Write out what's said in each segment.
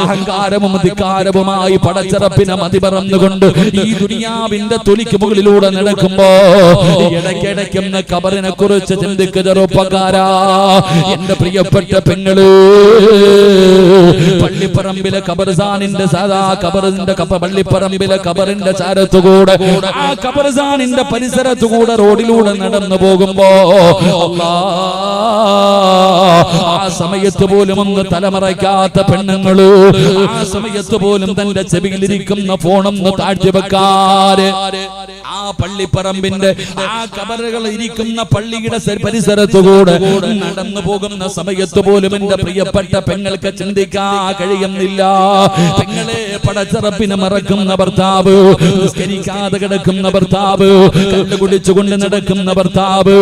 അഹങ്കാരവും ധിക്കാരവുമായി പടച്ചറപ്പിനെ മതിമറന്നുകൊണ്ട് ഈ ദുനിയാവിന്റെ തൊലിക്ക് മുകളിലൂടെ നടക്കുമ്പോ ഇടയ്ക്കിടയ്ക്കുന്ന ഖബറിനെ കുറിച്ച് ചിന്തിക്കുക ചെറുപ്പക്കാരാ. എന്റെ പ്രിയപ്പെട്ട പെങ്ങള്, പള്ളിപ്പറമ്പിലെ ഖബർസാനിന്റെ സാദാ ഖബറിന്റെ പള്ളിപ്പറമ്പിലെ ഖബറിന്റെ ചാരത്തുകൂടെ ആ ഖബർസാനിന്റെ പരിസരത്തുകൂടെ റോഡിലൂടെ നടന്നു പോകുമ്പോ ആ സമയത്ത് പോലും ഒന്ന് തലമറയ്ക്കാത്ത പെണ്ണുങ്ങള്, ആ സമയത്ത് പോലും തന്റെ ചെവിയിലിരിക്കുന്ന ഫോണൊന്ന് താഴ്ത്തി വെക്കാറ് ആ പള്ളിപ്പറമ്പിന്റെ ആ ഖബറുകൾ ഇരിക്കുന്ന പള്ളിയുടെ പരിസരത്തുകൂടെ നടന്നു പോകുന്ന സമയത്ത് പോലും എന്റെ പ്രിയപ്പെട്ട പെങ്ങൾക്ക് ചിന്തിക്കാൻ കഴിയുന്നില്ല. പെങ്ങളെ, പടച്ചറപ്പിനെ മറക്കുന്ന ഭർത്താവ്, നിസ്കരിക്കാതെ കിടക്കുന്ന ഭർത്താവ്, കണ്ടുകുടിച്ചുകൊണ്ട് നടക്കുന്ന ഭർത്താവ്,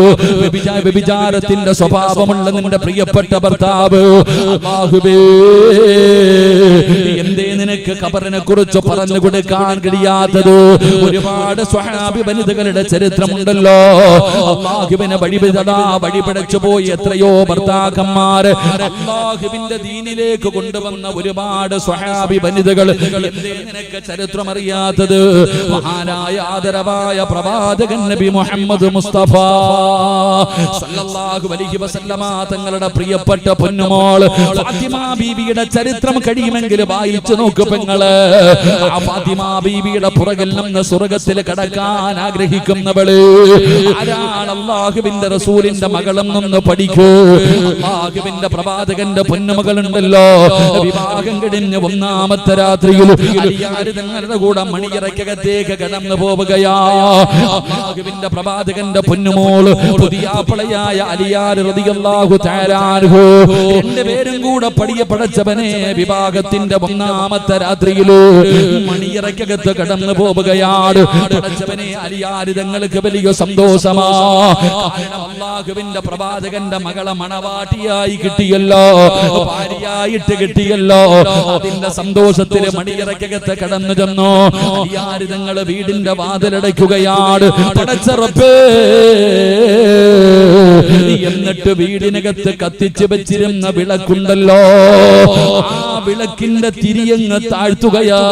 വ്യഭിചാരത്തിന്റെ സ്വഭാവമുള്ള നിന്റെ പ്രിയപ്പെട്ട ഭർത്താവ്, അല്ലാഹുവേ എന്തേ നിനക്ക് ഖബറിനെ കുറിച്ച് പറഞ്ഞു കൊടുക്കാൻ കഴിയാത്തത്? ഒരുപാട് സ്വഹാബി വനിതകളുടെ ചരിത്രമുണ്ടല്ലോ. അല്ലാഹുവിനെ വഴിപിഴച്ചു പോയി എത്രയോ ഭർത്താക്കന്മാര് അല്ലാഹുവിന്റെ ദീനിലേക്ക് കൊണ്ടുവന്ന ഒരുപാട് സ്വഹാബി വനിതകൾ. എന്തേ നിനക്ക് ചരിത്രം അറിയാത്തത്? മഹാനായ ആദരവായ പ്രവാചകൻ നബി മുഹമ്മദ് മുസ്തഫ സല്ലല്ലാഹു അലൈഹി വസല്ലമ തങ്ങളുടെ പ്രിയപ്പെട്ട പൊന്നുമോൾ ഫാത്തിമ ബീവിയുടെ ചരിത്രം കഴിയുമെങ്കിൽ വായിച്ചു നോക്ക് പെങ്ങള്. ആ ഫാത്തിമ ബീവിയുടെ പുറകിൽ നിന്ന് സ്വർഗ്ഗത്തിൽ കടക്കാൻ ആഗ്രഹിക്കുന്നവള് ആരാണ്? അല്ലാഹുവിന്റെ റസൂലിന്റെ മകളും നിന്ന് പഠിക്കൂ. അല്ലാഹുവിന്റെ പ്രവാചകന്റെ പൊന്നുമകളുണ്ടല്ലോ, വിവാഹം കഴിഞ്ഞ് ഒന്നാമത്തെ രാത്രിയിൽ അലിയാര് തങ്ങളുടെ കൂടെ മണിയറയ്ക്കകത്തേക്ക് കടന്നു പോവുകയാ. അല്ലാഹുവിന്റെ പ്രവാചകന്റെ പൊന്നുമോള് പുതിയാപ്പളയായ അലിയാര് റളിയല്ലാഹു തആല അൻഹു രണ്ടുപേരും കൂടെ പടച്ചവനെ വിവാഹത്തിന്റെ ഒന്നാമത്തെ രാത്രിയിൽ മണിയറയ്ക്കകത്ത് കടന്നു പോവുകയാണ്. പടച്ചവനെ, അലിയാര് തങ്ങൾക്ക് വലിയ സന്തോഷമാ. കാരണം അല്ലാഹുവിന്റെ പ്രവാചകന്റെ മകളെ മണവാട്ടിയായി കിട്ടിയല്ലോ, ഭാര്യയായിട്ട് കിട്ടിയല്ലോ. അതിന്റെ സന്തോഷത്തിൽ മണിയറയ്ക്കകത്ത് കടന്നു ചെന്നു. അലിയാര് തങ്ങൾ വീടിന്റെ വാതിലടയ്ക്കുകയാണ്. പടച്ചറപ്പേ, എന്നിട്ട് വീടിനകത്ത് കത്തിച്ചു വെച്ചിരുന്ന വിളക്കുണ്ടല്ലോ, ആ വിളക്കിന്റെ തിരിയങ്ങ് താഴ്ത്തുകയാ.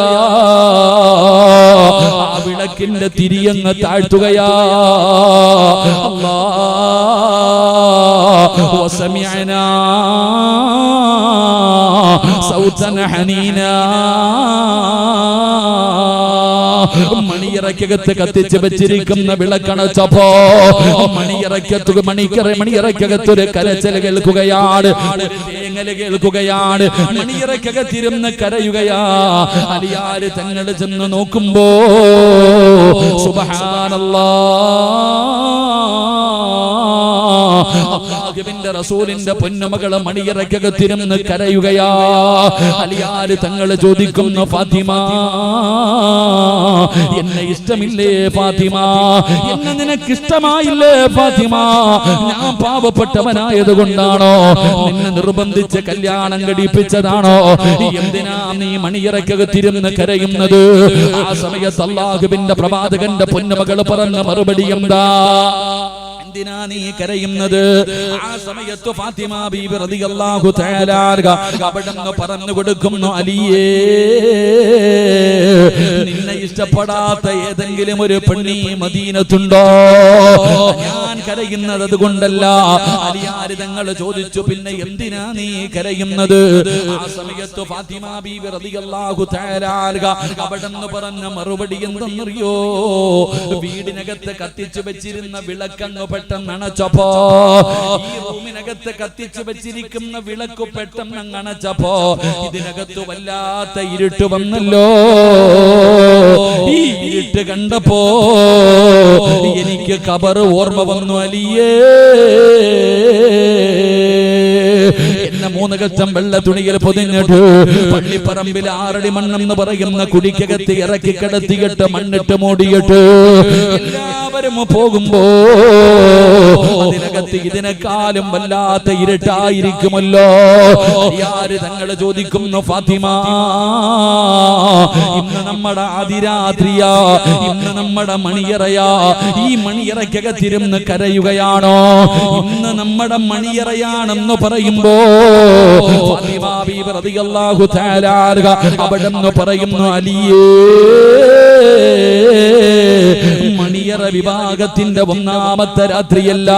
ആ വിളക്കിന്റെ തിരിയങ്ങ് താഴ്ത്തുകയാ. അല്ലാഹു വസമിഅനാ സൗതൻ ഹനീനാ. മണിയറയ്ക്കകത്ത് കത്തിച്ച് വെച്ചിരിക്കുന്ന വിളക്കണച്ചപ്പോ മണിയറയ്ക്കകത്തൊരു കരച്ചൽ കേൾക്കുകയാണ്, തേങ്ങല് കേൾക്കുകയാണ്. മണിയറയ്ക്കകത്തിരുന്ന് കരയുകയാ. അലിയാര് തങ്ങൾ ചെന്ന് നോക്കുമ്പോ അല്ലാഹുവിന്റെ റസൂലിന്റെ പൊന്നുമകള് മണിയറയ്ക്കകത്തിരുന്ന് കരയുകയാ. അലിയാര് തങ്ങൾ ചോദിക്കുന്നു, ഫാത്തിമ എന്നെ ഇഷ്ടമില്ലേ ഫാത്തിമ? എന്നെ നിനക്ക് ഇഷ്ടമായില്ലേ ഫാത്തിമ? ഞാൻ പാവപ്പെട്ടവനായത് കൊണ്ടാണോ? നിന്നെ നിർബന്ധിച്ച് കല്യാണം കഴിപ്പിച്ചതാണോ? എന്തിനാ നീ മണിയറയ്ക്കകത്തിരുന്ന് കരയുന്നത്? ആ സമയത്ത് അല്ലാഹുവിന്റെ പ്രവാചകന്റെ പൊന്നുമകൾ പറഞ്ഞ മറുപടി എന്താ? എന്തിനാ നീ കരയുന്നത്? ആ സമയത്ത് ഫാത്തിമ ബീബി റളിയല്ലാഹു തആല അവിടുന്ന് പറഞ്ഞു കൊടുക്കുന്നു, അലിയേ, നിന്നെ ഇഷ്ടപ്പെടാത്ത ഏതെങ്കിലും ഒരു പെണ്ണി മദീനത്തുണ്ടോ? ഞാൻ കരയുന്നത് അതുകൊണ്ടല്ല. അലിയാര് തങ്ങൾ ചോദിച്ചു, പിന്നെ എന്തിനാ നീ കരയുന്നത്? ആ സമയത്ത് ഫാത്തിമ ബീബി റളിയല്ലാഹു തആല അവിടുന്ന് പറഞ്ഞ മറുപടി എന്തെന്നറിയോ? വീടിനകത്ത് കത്തിച്ചു വെച്ചിരുന്ന വിളക്കങ്ങ് പെട്ടെന്ന് അണച്ചപ്പോ, ഈ റൂമിനകത്ത് കത്തിച്ചു വെച്ചിരിക്കുന്ന വിളക്ക് പെട്ടെന്ന് അണച്ചപ്പോ ഇതിനകത്ത് വല്ലാത്ത ഇരുട്ട് വന്നല്ലോ. ഈ ഇരുട്ട് കണ്ടപ്പോ എനിക്ക് ഖബർ ഓർമ്മ വന്നു. അലിയേ, എന്നെ 3 കച്ചം വെള്ള തുണിയിൽ പൊതിഞ്ഞിട്ട് പള്ളിപ്പറമ്പിൽ 6 അടി മണ്ണെന്ന് പറയുന്ന കുടിക്കകത്ത് ഇറക്കി കിടത്തിയിട്ട് മണ്ണിട്ട് മൂടിയിട്ട് എല്ലാവരും എല്ലാവരും പോകുമ്പോ അതിനകത്ത് ഇതിനെക്കാളും വല്ലാത്ത ഇരുട്ടായിരിക്കുമല്ലോ. ആര് തങ്ങൾ ചോദിക്കുന്നു, ഫാത്തിമ ഇന്ന് നമ്മുടെ അതിരാത്രിയാ, ഇന്ന് നമ്മുടെ മണിയറയാ, ഈ മണിയറയ്ക്കകത്തിരുന്ന് കരയുകയാണോ? ഇന്ന് നമ്മുടെ മണിയറയാണെന്ന് പറയുമ്പോ ഫാത്തിമ ബീവി റളിയല്ലാഹു തആല അവിടെന്ന് പറയുന്നു, അലിയേ മണിയറ വിഭാഗത്തിന്റെ ഒന്നാമത്തെ രാത്രിയല്ല,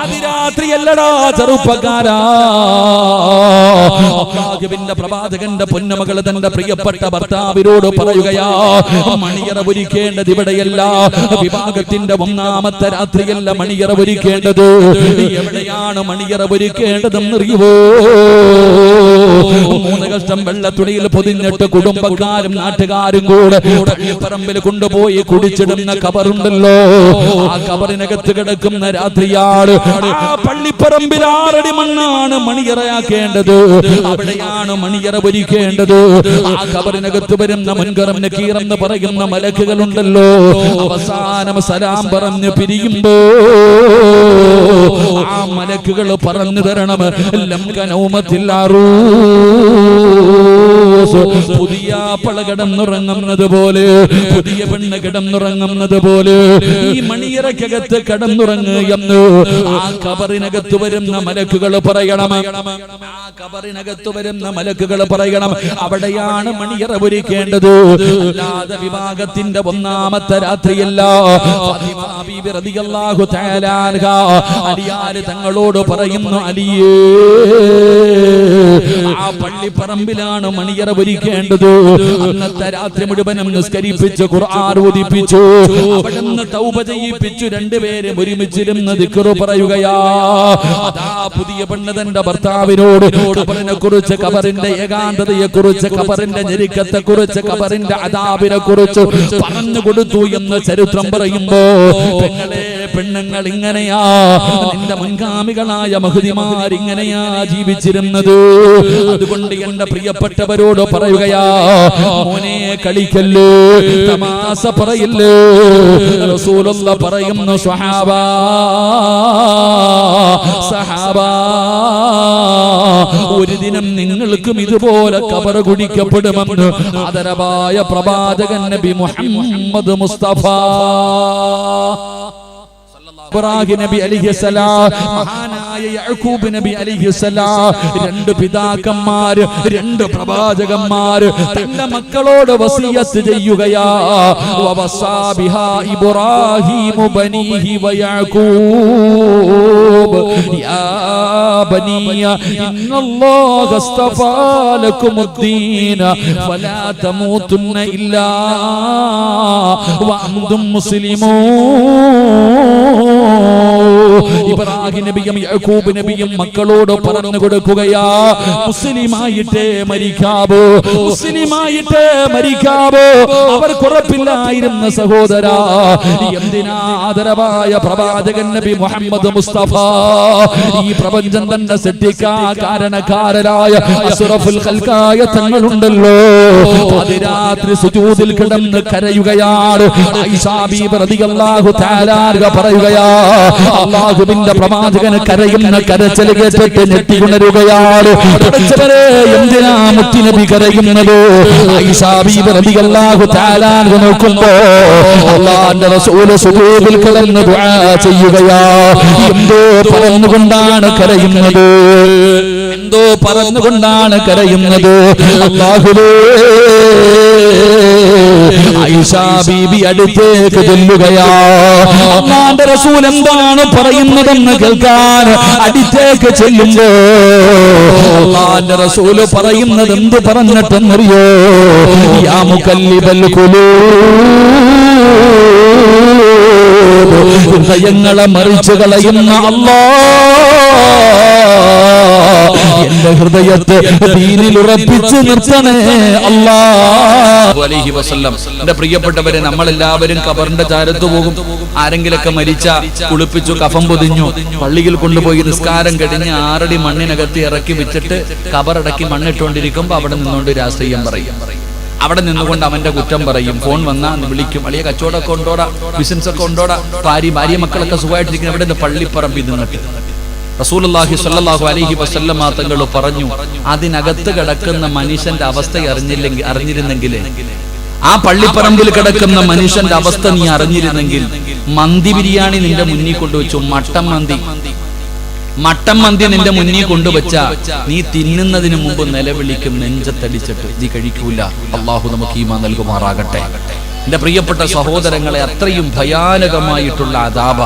അതിരാത്രിയല്ലടാ ചെറുപ്പക്കാരാ. അല്ലാഹുവിന്റെ പ്രവാചകന്റെ പൊന്നുമകൾ തന്റെ പ്രിയപ്പെട്ട ഭർത്താവിനോട് പറയുകയാ, മണിയറ ഒരുക്കേണ്ടത് ഇവിടെയല്ല, വിഭാഗത്തിന്റെ ഒന്നാമത്തെ രാത്രിയല്ല മണിയറ ഒരുക്കേണ്ടത്. എവിടെയാണ് മണിയറ ഒരുക്കേണ്ടതെന്നറിയുവോ? 3 കഷ്ടം വെള്ളത്തുണിയിൽ പൊതിഞ്ഞിട്ട് കുടുംബക്കാരും നാട്ടുകാരും കൂടെ പള്ളിപ്പറമ്പിൽ കൊണ്ടുപോയി കുടിച്ചിടുന്ന കബറുണ്ടല്ലോ, ആ കബറിനകത്ത് കിടക്കുന്ന രാത്രിയാണ്. ആ പള്ളിപ്പറമ്പിൽ 6 അടി മണ്ണാണ് മണിയറയാക്കേണ്ടത്, അവിടെയാണ് മണിയറ ഒരുക്കേണ്ടത്. ആ കബറിനകത്ത് വരുന്ന മുൻകറം നക്കീറെന്ന് പറയുന്ന മലക്കുകളുണ്ടല്ലോ, അവസാനം സലാം പറഞ്ഞ് പിരിയുമ്പോ ആ മലക്കുകൾ പറഞ്ഞു തരണം, പുതിയ പള കിടന്നുറങ്ങുന്നത് പോലെ, പുതിയ പെണ്ണ് കിടന്നുറങ്ങുന്നത് പോലെ ഈ മണിയറയ്ക്കകത്ത് കിടന്നുറങ്ങുകയെന്ന് ആ കബറിനകത്ത് വരുന്ന മലക്കുകൾ പറയണം. ആ കബറിനകത്ത് വരുന്ന മലക്കുകൾ പറയണം, അവിടെയാണ് മണിയറ ഒരുക്കേണ്ടത്, അല്ലാതെ വിഭാഗത്തിന്റെ ഒന്നാമത്തെ രാത്രിയല്ല. ഫാത്തിമ ബീവി റളിയല്ലാഹു തആല അൻഹാ അലിയാര് തങ്ങളോട് പറയുന്നു, അലിയേ ആ പള്ളിപ്പറമ്പിലാണ് മണിയറ ഒരുക്കേണ്ടത്. അന്നത്തെ രാത്രി മുഴുവനും നിസ്കരിപ്പിച്ച് ഖുർആൻ ഓതിപ്പിച്ചു, അവിടുന്ന് തൗബ ചെയ്യിപ്പിച്ചു, രണ്ടുപേരും ഒരുമിച്ചിരുന്ന് ദിക്ർ പറയുകയാ. അതാ പുതിയ പെണ്ണ് തന്റെ ഭർത്താവിനോട് ഖബറിനെ കുറിച്ച്, ഖബറിന്റെ ഏകാന്തതയെ കുറിച്ച്, ഖബറിന്റെ ഞെരുക്കത്തെ കുറിച്ച്, ഖബറിന്റെ അദാബിനെ കുറിച്ച് പറഞ്ഞു കൊടുത്തു എന്ന് ചരിത്രം പറയുമ്പോ, പെണ്ണുങ്ങൾ ഇങ്ങനെയാ, നിന്റെ മുൻഗാമികളായ മഹദിമാർ ഇങ്ങനെയാ ജീവിച്ചിരുന്നത്. അതുകൊണ്ട് എന്റെ പ്രിയപ്പെട്ടവരോട് പറയുകയാ, മോനെ കളിക്കല്ലേ, തമാശ പറയില്ലേ. റസൂലുള്ള പറയുന്നു, സ്വഹാബാ സഹാബാ, ഒരു ദിനം നിങ്ങൾക്കും ഇതുപോലെ കബർ കുടിക്കപ്പെടുമെന്ന് ആദരവായ പ്രവാചകൻ നബി മുഹമ്മദ് മുസ്തഫ ഇബ്രാഹിം നബി അലൈഹിസ്സലാം, മഹാനായ യാക്കൂബ് നബി അലൈഹിസ്സലാം, 2 പിതാക്കന്മാർ, 2 പ്രവാചകന്മാർ തന്റെ മക്കളോട് വസിയത്ത് ചെയ്യുകയാ. വവസാ ബിഹാ ഇബ്രാഹിം ബനീഹി വയാക്കൂബ് യാ ബനിയ ഇന്നല്ലാഹ അസ്തഫാ ലക്കുമുദ്ദീന ഫലാ തമൂതുന്ന ഇല്ലാ വഅൻതും മുസ്ലിമൂൻ. ഇബ്രാഹിം നബിയും യാക്കൂബ് നബിയും മക്കളോട് പറഞ്ഞു കൊടുക്കുകയാ, മുസ്ലിമായിട്ടേ മരിക്കാവോ, മുസ്ലിമായിട്ടേ മരിക്കാവോ. അവർ കുറപ്പില്ലായിരുന്ന സഹോദരാ, എന്തിനാ ആദരവായ പ്രവാചകൻ നബി മുഹമ്മദ് മുസ്തഫ ഈ പ്രപഞ്ചം തന്നെ സൃഷ്ടിക്കാൻ കാരണക്കാരനായ അസ്റഫുൽ ഖൽഖായ തങ്ങളുണ്ടല്ലോ, അതിരാത്രി സുജൂദിൽ കിടന്ന് കരയുകയാണ്. ആയിഷ ബീവി റളിയല്ലാഹു തആല പറയുകയാ, അല്ലാഹുവിന്റെ പ്രവാചകന് കരയുന്ന കരച്ചിൽ കേട്ടിട്ട് ഞെട്ടിയുണരുകയാണ്. എന്തിനാ മുത്തുനബി കരയുന്നത്? ആയിഷ ബീവി റളിയല്ലാഹു തആല നോക്കുമ്പോ അല്ലാഹുവിന്റെ റസൂൽ സുജൂദിൽ കിടന്ന് ദുആ ചെയ്യുകയാ. എന്തോ പറഞ്ഞുകൊണ്ടാണ് കരയുന്നത്, എന്തോ പറഞ്ഞുകൊണ്ടാണ് കരയുന്നത്. അല്ലാഹുവേ, ആയിഷ ബീബി അടുത്തേക്ക് ചെല്ലുകയാ. അല്ലാഹുവിന്റെ റസൂൽ എന്താണ് പറയുന്നതെന്ന് കേൾക്കാൻ അടുത്തേക്ക് ചെല്ലുമ്പോ അല്ലാഹുവിന്റെ റസൂൽ പറയുന്നത് എന്ത് പറഞ്ഞിട്ടെന്നറിയോ? യാ മുകല്ലിബൽ ഖുലൂബ്, ഹൃദയങ്ങളെ മറിച്ചു കളയുന്ന അല്ലാഹ്, എന്റെ ഹൃദയത്തെ ദീനിൽ ഉറപ്പിച്ചു നിർത്തണേ അല്ലാഹ് അലൈഹി വസല്ലം. എന്റെ പ്രിയപ്പെട്ടവരെ, നമ്മളെല്ലാവരും ഖബറിന്റെ ചാരത്ത് പോകും. ആരെങ്കിലൊക്കെ മരിച്ച കുളിപ്പിച്ചു, കഫം പൊതിഞ്ഞു, പള്ളിയിൽ കൊണ്ടുപോയി നിസ്കാരം കഴിഞ്ഞ് 6 അടി മണ്ണിനകത്ത് ഇറക്കി വെച്ചിട്ട് ഖബറടക്കി മണ്ണിട്ടുകൊണ്ടിരിക്കുമ്പോ അവിടെ നിന്നുകൊണ്ട് രാഷ്ട്രീയം പറയും. അവിടെ നിന്നുകൊണ്ട് അവന്റെ കുറ്റം പറയും. ഫോൺ വന്നാ വിളിക്കും, വലിയ കച്ചവടമൊക്കെ ഉണ്ടോടാ, ബിസിനസ് ഒക്കെ ഉണ്ടോടാ, ഭാര്യ മക്കളൊക്കെ സുഖമായിട്ടിരിക്കുന്ന ഇവിടെ നിന്ന് പള്ളിപ്പറമ്പിൽ നിന്നിട്ട്. റസൂലുള്ളാഹി സ്വല്ലല്ലാഹു അലൈഹി വസല്ലമ തങ്ങൾ പറഞ്ഞു, അതിനകത്ത് കിടക്കുന്ന മനുഷ്യന്റെ അവസ്ഥ അറിഞ്ഞിരുന്നെങ്കിൽ, ആ പള്ളിപ്പറമ്പിൽ കിടക്കുന്ന മനുഷ്യന്റെ അവസ്ഥ നീ അറിഞ്ഞിരുന്നെങ്കിൽ, മന്തി ബിരിയാണി നിന്റെ മുന്നിൽ കൊണ്ടുവച്ചു, മട്ടൻ മന്തി നിന്റെ മുന്നിൽ കൊണ്ടുവച്ച നീ തിന്നുന്നതിന് മുമ്പ് നിലവിളിക്കും, നെഞ്ചത്തടിച്ചിട്ട് നീ കഴിക്കൂല. അള്ളാഹു നമുക്ക് ഈമാൻ നൽകുമാറാകട്ടെ. എന്റെ പ്രിയപ്പെട്ട സഹോദരങ്ങളെ, അത്രയും ഭയാനകമായിട്ടുള്ള അദാബ.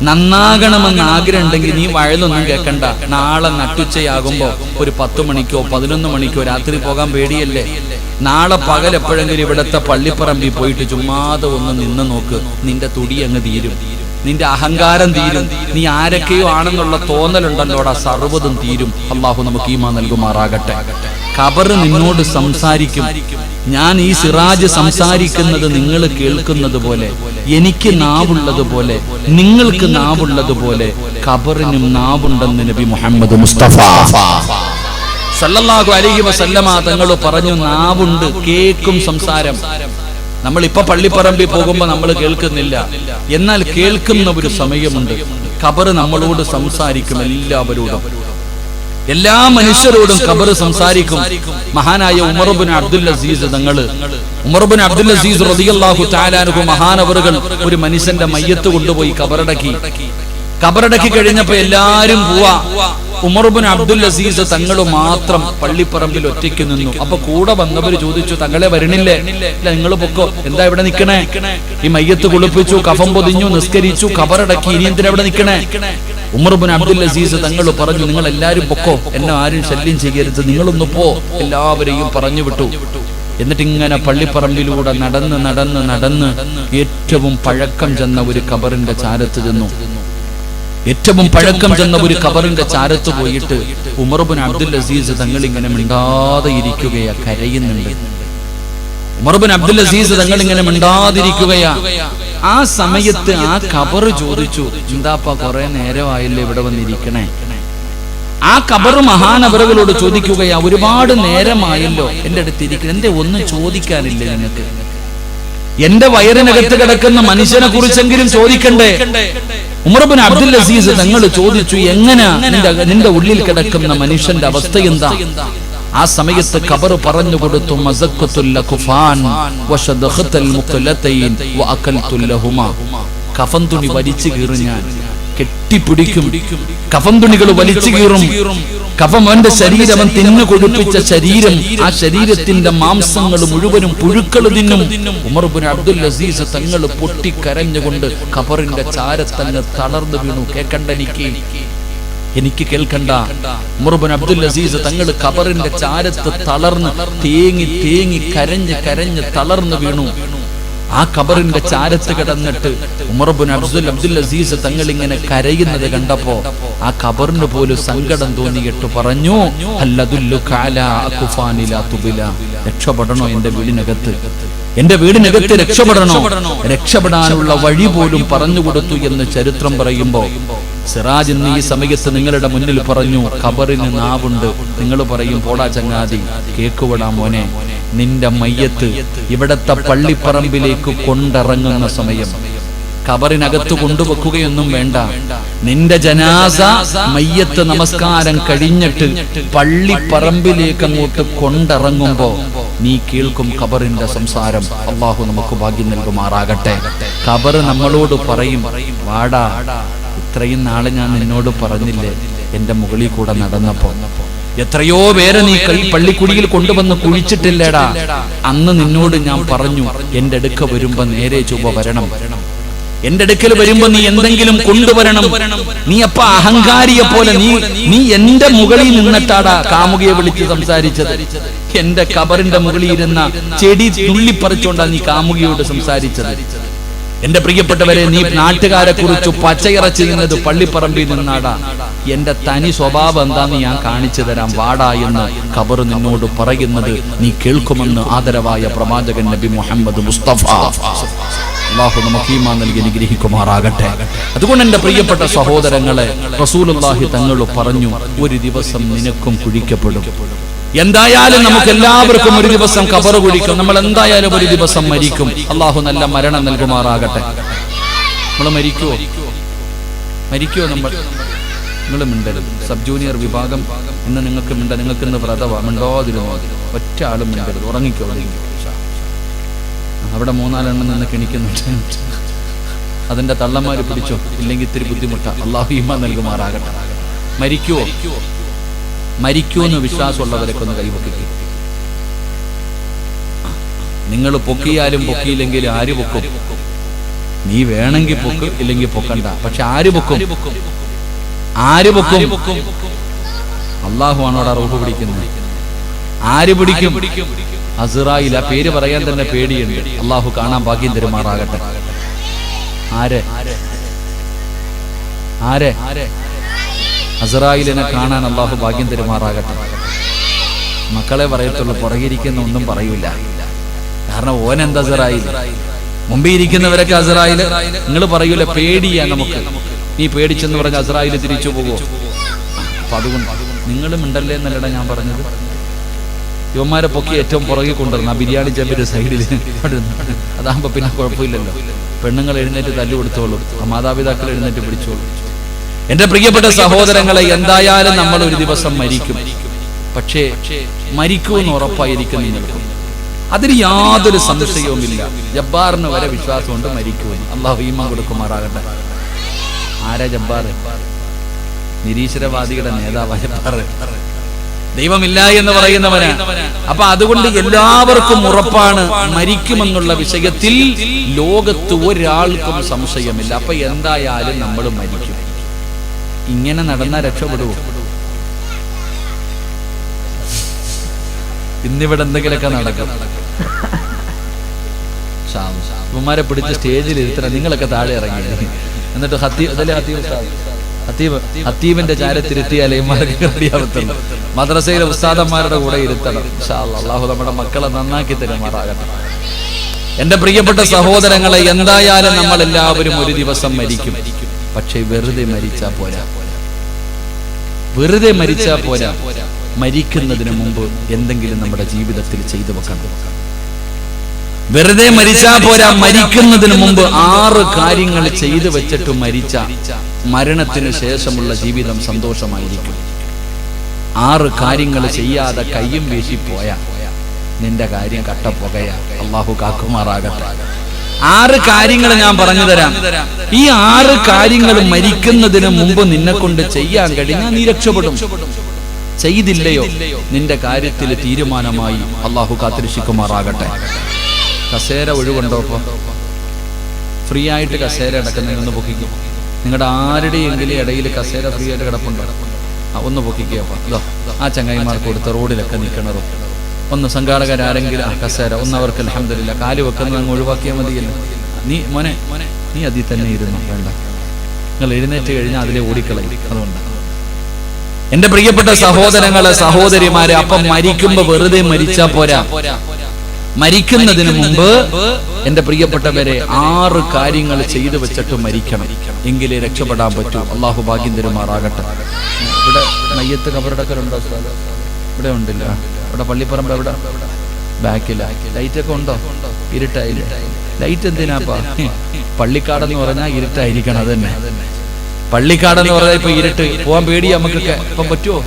നന്നാകണമെന്ന് ആഗ്രഹം ഉണ്ടെങ്കിൽ നീ വയലൊന്നും കേൾക്കണ്ട. നാളെ നട്ടുച്ചയാകുമ്പോ ഒരു 10 മണിക്കോ 11 മണിക്കോ രാത്രി പോകാൻ പേടിയല്ലേ? നാളെ പകൽ എപ്പോഴെങ്കിലും ഇവിടത്തെ പള്ളിപ്പറമ്പിൽ പോയിട്ട് ചുമ്മാതെ ഒന്ന് നിന്ന് നോക്ക്, നിന്റെ തുടി അങ്ങ് തീരും, നിന്റെ അഹങ്കാരം തീരും, നീ ആരൊക്കെയോ ആണെന്നുള്ള തോന്നലുണ്ടല്ലോടാ, സർവ്വതും തീരും. അള്ളാഹു നമുക്ക് ഈമാൻ നൽകുമാറാകട്ടെ. ഖബർ നിന്നോട് സംസാരിക്കും. ഞാൻ ഈ സിറാജ് സംസാരിക്കുന്നത് നിങ്ങൾ കേൾക്കുന്നത് പോലെ, എനിക്ക് നാവുള്ളതുപോലെ, നിങ്ങൾക്ക് നാവുള്ളതുപോലെ ഖബറിനും നാവുണ്ടെന്ന് നബി മുഹമ്മദ് മുസ്തഫ സല്ലല്ലാഹു അലൈഹി വസല്ലമ തങ്ങൾ പറഞ്ഞു. നാവുണ്ട്, കേൾക്കും സംസാരം. നമ്മളിപ്പോ പള്ളിപ്പറമ്പിൽ പോകുമ്പോ നമ്മൾ കേൾക്കുന്നില്ല, എന്നാൽ കേൾക്കുന്ന ഒരു സമയമുണ്ട്. ഖബർ നമ്മളോട് സംസാരിക്കും. എല്ലാ മനുഷ്യരോടും ഖബർ സംസാരിക്കും. മഹാനായ ഉമർ ഇബ്നു അബ്ദുൽ അസീസ് തങ്ങൾ, ഉമർ ഇബ്നു അബ്ദുൽ അസീസ് റളിയല്ലാഹു തആല അൻഹു മഹാനവറുകൾ ഒരു മനുഷ്യന്റെ മയ്യത്ത് കൊണ്ടുപോയി കബറടക്കി കഴിഞ്ഞപ്പോ എല്ലാരും പോവാ. ഉമർ ഇബ്നു അബ്ദുൽ അസീസ് തങ്ങൾ മാത്രം പള്ളിപ്പറമ്പിൽ ഒറ്റയ്ക്ക് നിന്നു. അപ്പൊ കൂടെ വന്നവര് ചോദിച്ചു, തങ്ങളെ വരണില്ലേ? ഇല്ല, നിങ്ങൾ പൊക്കോ. എന്താ ഇവിടെ നിക്കണേ? ഈ മയ്യത്ത് കുളിപ്പിച്ചു, കഫം പൊതിഞ്ഞു, നിസ്കരിച്ചു, ഖബറടക്കി, ഇനി എന്തിനാ ഇവിടെ നിക്കണേ? ഉമർ ഇബ്നു അബ്ദുൽ അസീസ് തങ്ങൾ പറഞ്ഞു, നിങ്ങൾ എല്ലാരും പൊക്കോ, എന്നെ ആരും ശല്യം ചെയ്യരുത്, നിങ്ങളൊന്ന് പോ. എല്ലാവരെയും പറഞ്ഞു വിട്ടു. എന്നിട്ട് ഇങ്ങനെ പള്ളിപ്പറമ്പിലൂടെ നടന്ന് ഏറ്റവും പഴക്കം ചെന്ന ഒരു ഖബറിന്റെ ചാരത്ത് ചെന്നു. ഏറ്റവും പഴക്കം ചെന്ന ഒരു ഖബറിന്റെ ചാരത്ത് പോയിട്ട് ഉമർ ഇബ്നു അബ്ദുൽ അസീസ് തങ്ങൾ ഇങ്ങനെ മിണ്ടാതെ ഇരിക്കുകയാ, കരയുന്നുണ്ട്. ഉമർ ഇബ്നു അബ്ദുൽ അസീസ് തങ്ങൾ ഇങ്ങനെ മിണ്ടാതിരിക്കുകയാ. ആ സമയത്ത് ആ ഖബർ ചോദിച്ചു, എന്താപ്പാ കുറെ നേരമായില്ലേ ഇവിടെ വന്നിരിക്കണേ? ആ ഖബർ മഹാനവറുകളോട് ചോദിക്കുകയാ, ഒരുപാട് നേരമായല്ലോ എന്റെ അടുത്ത് ഇരിക്കണം, എന്തേ ഒന്നും ചോദിക്കാനില്ലേ നിങ്ങൾക്ക്? എന്റെ വയറിനകത്ത് കിടക്കുന്ന മനുഷ്യനെ കുറിച്ചെങ്കിലും ചോദിക്കണ്ടേ? ഉമർ ഇബ്നു അബ്ദുൽ അസീസ് തങ്ങൾ ചോദിച്ചു, എങ്ങനെയാ നിന്റെ ഉള്ളിൽ കിടക്കുന്ന മനുഷ്യന്റെ അവസ്ഥ എന്താ? ആ സമയത്ത് ഖബർ പറഞ്ഞു കൊടുത്തു, മസഖത്തുൽ ലഖഫാൻ വശദഖത്തുൽ മുഖലതൈൻ വഅകൽതു ലഹുമാ. കഫൻ തുണി വലിച്ചു കീറും, ഞാൻ കെട്ടിപ്പിടിക്കും. കഫൻ തുണികൾ വലിച്ചു കീറും. കഫം അവന്റെ ശരീരം, അവൻ തിന്നു കൊഴുപ്പിച്ച ശരീരം, ആ ശരീരത്തിന്റെ മാംസങ്ങൾ മുഴുവനും പുഴുക്കൾ തിന്നും. ഉമർ ഇബ്നു അബ്ദുൽ അസീസ് തങ്ങൾ പൊട്ടിക്കരഞ്ഞുകൊണ്ട് ഖബറിന്റെ ചാരത്തങ്ങ് തളർന്നു വീണു. കേൾക്കണ്ട, എനിക്ക് കേൾക്കണ്ട. ഉമർ ഇബ്നു അബ്ദുൽ അസീസ് തങ്ങൾ ഖബറിന്റെ ചാരത്ത് തളർന്ന് തേങ്ങി കരഞ്ഞ് തളർന്നു വീണു. ആ ഖബറിന്റെ ചാരത്ത് കിടന്നിട്ട് ഉമർ ഇബ്നു അബ്ദുൽ അസീസ് തങ്ങൾ ഇങ്ങനെ കരയുന്നത് കണ്ടപ്പോ ആ ഖബറിന് പോലും സങ്കടം തോന്നിയിട്ട് പറഞ്ഞു, അല്ലദുല്ലുക അലാ അഖ്ഫാനി ലാ തുബില. രക്ഷപ്പെടണോ എന്റെ വീടിനകത്ത് രക്ഷപ്പെടാനുള്ള വഴി പോലും പറഞ്ഞു കൊടുത്തു എന്ന് ചരിത്രം പറയുമ്പോ, സിറാജ് ഇന്ന് ഈ സമയത്ത് നിങ്ങളുടെ മുന്നിൽ പറഞ്ഞു, ഖബറിന് നാവുണ്ട്. നിങ്ങൾ പറയും, പോടാ ചങ്ങാതി, കേക്കുവിടാ മോനെ, നിന്റെ മയ്യത്ത് ഇവിടത്തെ പള്ളിപ്പറമ്പിലേക്ക് കൊണ്ടിറങ്ങുന്ന സമയം ഖബറിനകത്ത് കൊണ്ടുവെക്കുകയൊന്നും വേണ്ട. നിന്റെ ജനാസ മയ്യത്ത് നമസ്കാരം കഴിഞ്ഞിട്ട് പള്ളിപ്പറമ്പിലേക്ക് അങ്ങോട്ട് കൊണ്ടിറങ്ങുമ്പോ നീ കേൾക്കും ഖബറിന്റെ സംസാരം. അള്ളാഹു നമുക്ക് ഭാഗ്യം നൽകുമാറാകട്ടെ. ഖബർ നമ്മളോട് പറയും, വാടാ, ഇത്രയും നാളെ ഞാൻ നിന്നോട് പറഞ്ഞില്ലേ എന്റെ മുകളിൽ കൂടെ നടന്നപ്പോ? എത്രയോ പേരെ നീ പള്ളിക്കുടിയിൽ കൊണ്ടുവന്ന് കുഴിച്ചിട്ടില്ലേടാ? അന്ന് നിന്നോട് ഞാൻ പറഞ്ഞു, എന്റെ അടുക്ക വരുമ്പോ നേരെ ചൊവ്വ വരണം, എന്റെ അടുക്കൽ വരുമ്പോ നീ എന്തെങ്കിലും കൊണ്ടുവരണം. നീ അപ്പ അഹങ്കാരിയെ പോലെ നീ എന്റെ മുകളിൽ നിന്നിട്ടാടാ കാമുകിയെ വിളിച്ച് സംസാരിച്ചത്. എന്റെ ഖബറിന്റെ മുകളിൽ ഇരുന്ന ചെടി തുള്ളിപ്പറിച്ചോണ്ടാ നീ കാമുകിയോട് സംസാരിച്ചത്. എന്റെ പ്രിയപ്പെട്ടവരെ, നീ നാട്ടുകാരെ കുറിച്ച് പച്ചയിറച്ചി ചെയ്യുന്നത് പള്ളിപ്പറമ്പിൽ നിന്നാടാ. എന്റെ തനി സ്വഭാവം എന്താന്ന് ഞാൻ കാണിച്ചു തരാം, വാടാ എന്ന് ഖബർ നിന്നോട് പറയുന്നത് നീ കേൾക്കുമെന്ന് ആദരവായ പ്രവാചകൻ നബി മുഹമ്മദ് മുസ്തഫ. അല്ലാഹു നമുക്ക് ഈമാൻ നൽകി അനുഗ്രഹിക്കുമാറാകട്ടെ. അതുകൊണ്ട് എന്റെ പ്രിയപ്പെട്ട സഹോദരങ്ങളെ, റസൂലുള്ളാഹി തങ്ങൾ പറഞ്ഞു, ഒരു ദിവസം നിനക്കും കുഴിക്കപ്പെടും. എന്തായാലും നമുക്ക് എല്ലാവർക്കും ഒരു ദിവസം ഖബർ കുഴിക്കും. നമ്മൾ എന്തായാലും ഒരു ദിവസം മരിക്കും. അള്ളാഹു നല്ല മരണം നൽകുമാറാകട്ടെ. നമ്മൾ മരിക്കുവോ? നിങ്ങൾ മിണ്ടരുത്. സബ് ജൂനിയർ വിഭാഗം ഇന്ന് നിങ്ങൾക്ക് നിങ്ങൾക്ക് ഇന്ന് വ്രതവാ. മിണ്ടോതിരുന്നോ? ഒറ്റ ആളും മിണ്ടരുത്. ഉറങ്ങിക്കോ. അവിടെ 4-4 നിന്ന് കിണിക്കുന്നുണ്ട്. അതിന്റെ തള്ളന്മാര് പിടിച്ചോ, ഇല്ലെങ്കിൽ ഇത്തിരി ബുദ്ധിമുട്ടാ. അള്ളാഹു ഈമാൻ നൽകുമാറാകട്ടെ. മരിക്കുമെന്ന് വിശ്വാസമുള്ളവരൊക്കെ ഒന്ന് കൈപൊക്കിക്കും. നിങ്ങൾ പൊക്കിയാലും പൊക്കിയില്ലെങ്കിലും ആര് പൊക്കും? നീ വേണമെങ്കിൽ പൊക്ക്, ഇല്ലെങ്കിൽ പൊക്കണ്ട. പക്ഷെ ആര് പൊക്കും? അള്ളാഹു ആണോടാ റൂഹ് പിടിക്കുന്നത്. ആര് പിടിക്കും? അസ്റായിൽ. ആ പേര് പറയാൻ തന്നെ പേടിയുണ്ട്. അള്ളാഹു കാണാൻ ഭാഗ്യം തരുമാറാകട്ടെ. ആരെ അസ്റായിലിനെ കാണാൻ അള്ളാഹു ഭാഗ്യം തരുമാറാകട്ടെ. മക്കളെ പറയത്തുള്ളൂ, പുറകിരിക്കുന്ന ഒന്നും പറയൂല. കാരണം ഓനെന്താ അസ്റായിൽ? മുമ്പേ ഇരിക്കുന്നവരൊക്കെ അസ്റായിൽ. നിങ്ങൾ പറയൂല, പേടിയാ നമുക്ക്. നീ പേടിച്ചെന്ന് പറഞ്ഞ അസ്റായിൽ തിരിച്ചു പോകുമോ? അപ്പൊ അതുകൊണ്ട് നിങ്ങളും ഉണ്ടല്ലേ എന്നല്ലടാ ഞാൻ പറഞ്ഞത്. യുവന്മാരെ പൊക്കി ഏറ്റവും പുറകെ കൊണ്ടുവരണം. ആ ബിരിയാണി ചെമ്പിന്റെ സൈഡിൽ അതാകുമ്പോ പിന്നെ കുഴപ്പമില്ലല്ലോ. പെണ്ണുങ്ങൾ എഴുന്നേറ്റ് തല്ലു കൊടുത്തോളൂ, ആ മാതാപിതാക്കൾ എഴുന്നേറ്റ് പിടിച്ചോളൂ. എന്റെ പ്രിയപ്പെട്ട സഹോദരങ്ങളെ, എന്തായാലും നമ്മൾ ഒരു ദിവസം മരിക്കും. പക്ഷേ മരിക്കുമെന്ന് ഉറപ്പായിരിക്കും നിങ്ങൾക്കും. അതിന് യാതൊരു സംശയവുമില്ല. ജബ്ബാറിന് വരെ വിശ്വാസമുണ്ട് മരിക്കുമെന്ന്. അള്ളാഹു ഈമാൻ കൊടുക്കുമാറാകട്ടെ. ആരാ ജബ്ബാർ? നിരീശ്വരവാദികളുടെ നേതാവായ ജബ്ബാർ. ദൈവമില്ല എന്ന് പറയുന്നവന്. അപ്പൊ അതുകൊണ്ട് എല്ലാവർക്കും ഉറപ്പാണ് മരിക്കുമെന്നുള്ള വിഷയത്തിൽ ലോകത്ത് ഒരാൾക്കും സംശയമില്ല. അപ്പൊ എന്തായാലും നമ്മൾ മരിക്കും. ഇങ്ങനെ നടന്നാൽ രക്ഷപ്പെടുവോ? ഇന്നിവിടെ എന്തെങ്കിലുമൊക്കെ നടക്കും. ഉമ്മമാരെ പിടിച്ച് സ്റ്റേജിൽ ഇരുത്തണം. നിങ്ങളൊക്കെ താഴെ ഇറങ്ങി. എന്നിട്ട് ഹത്തീബിന്റെ ചാരത്തിരുത്തിയാലേ ഇമാർക്ക് റെഡിയാവത്തുള്ളൂ. മദ്രസയിലെ ഉസ്താദന്മാരുടെ കൂടെ ഇരുത്തണം. അല്ലാഹു നമ്മുടെ മക്കളെ നന്നാക്കി തരുമാറാകട്ടെ. എന്റെ പ്രിയപ്പെട്ട സഹോദരങ്ങളെ, എന്തായാലും നമ്മൾ എല്ലാവരും ഒരു ദിവസം മരിക്കും. പക്ഷെ വെറുതെ മരിച്ചാ പോരാ. മരിക്കുന്നതിന് മുമ്പ് എന്തെങ്കിലും നമ്മുടെ ജീവിതത്തിൽ ചെയ്തു വെക്കണം. വെറുതെ മരിച്ചാ പോരാ. മരിക്കുന്നതിന് മുമ്പ് 6 കാര്യങ്ങൾ ചെയ്തു വെച്ചിട്ട് മരിച്ച മരണത്തിന് ശേഷമുള്ള ജീവിതം സന്തോഷമായിരിക്കും. 6 കാര്യങ്ങൾ ചെയ്യാതെ കയ്യും വീശിപ്പോയ നിന്റെ കാര്യം കട്ടപ്പുകയാ. അള്ളാഹു കാക്കുമാറാകട്ടെ. 6 കാര്യങ്ങൾ ഞാൻ പറഞ്ഞു തരാം. ഈ 6 കാര്യങ്ങൾ മരിക്കുന്നതിന് മുമ്പ് നിന്നെ കൊണ്ട് ചെയ്യാൻ കഴിഞ്ഞാൽ നീ രക്ഷപ്പെടും. ചെയ്തില്ലയോ നിന്റെ കാര്യത്തിൽ തീരുമാനമായി. അള്ളാഹു കാത്തിരക്ഷിക്കുമാറാകട്ടെ. കസേര ഒഴിവുണ്ടോ? ഇപ്പൊ ഫ്രീ ആയിട്ട് കസേര കിടക്കുന്നതൊന്ന് പൊക്കിക്കും. നിങ്ങളുടെ ആരുടെയെങ്കിലും ഇടയിൽ കസേര ഫ്രീ ആയിട്ട് കിടപ്പുണ്ടോ? ഒന്ന് പൊക്കിക്കുക. ഇതോ ആ ചങ്ങായിമാർക്ക് കൊടുത്ത റോഡിലൊക്കെ നിൽക്കണതോ ഒന്ന് സംഘാടകരാരെങ്കിലും കസേര ഒന്ന് അവർക്ക് അൽഹംദുലില്ലാ കാല് വെക്കുന്നത് അങ്ങ് ഒഴിവാക്കിയാൽ മതിയല്ലോ. നീ അതിൽ തന്നെ ഇരുന്നു. വേണ്ട, നിങ്ങൾ എഴുന്നേറ്റ് കഴിഞ്ഞാൽ അതിലെ ഓടിക്കളയും. അതുകൊണ്ട് എന്റെ പ്രിയപ്പെട്ട സഹോദരങ്ങളെ, സഹോദരിമാരെ, അപ്പം മരിക്കുമ്പോ വെറുതെ മരിച്ചാ പോരാ. മരിക്കുന്നതിന് മുമ്പ് എന്റെ പ്രിയപ്പെട്ടവരെ 6 കാര്യങ്ങൾ ചെയ്തു വെച്ചിട്ട് മരിക്കണം. എങ്കിലേ രക്ഷപ്പെടാൻ പറ്റൂ. അള്ളാഹു ഭാഗ്യം തരുമാറാകട്ടെ. ഇവിടെ മയ്യത്ത് കബറടക്കലുണ്ടോ? ഇവിടെ ഉണ്ടില്ല. ഇവിടെ പള്ളിപ്പറമ്പ് എവിടെ? ബാക്കില. ലൈറ്റൊക്കെ ഉണ്ടോ? ഇരുട്ടായില്ല. ലൈറ്റ് എന്തിനാപ്പാ? പള്ളിക്കാടെന്ന് പറഞ്ഞാൽ ഇരുട്ടായിരിക്കണം. അത് തന്നെ പള്ളിക്കാടെന്ന് പറഞ്ഞാൽ ഇപ്പൊ ഇരുട്ട്. പോവാൻ പേടിയാ നമുക്കൊക്കെ. ഇപ്പം പറ്റുമോ?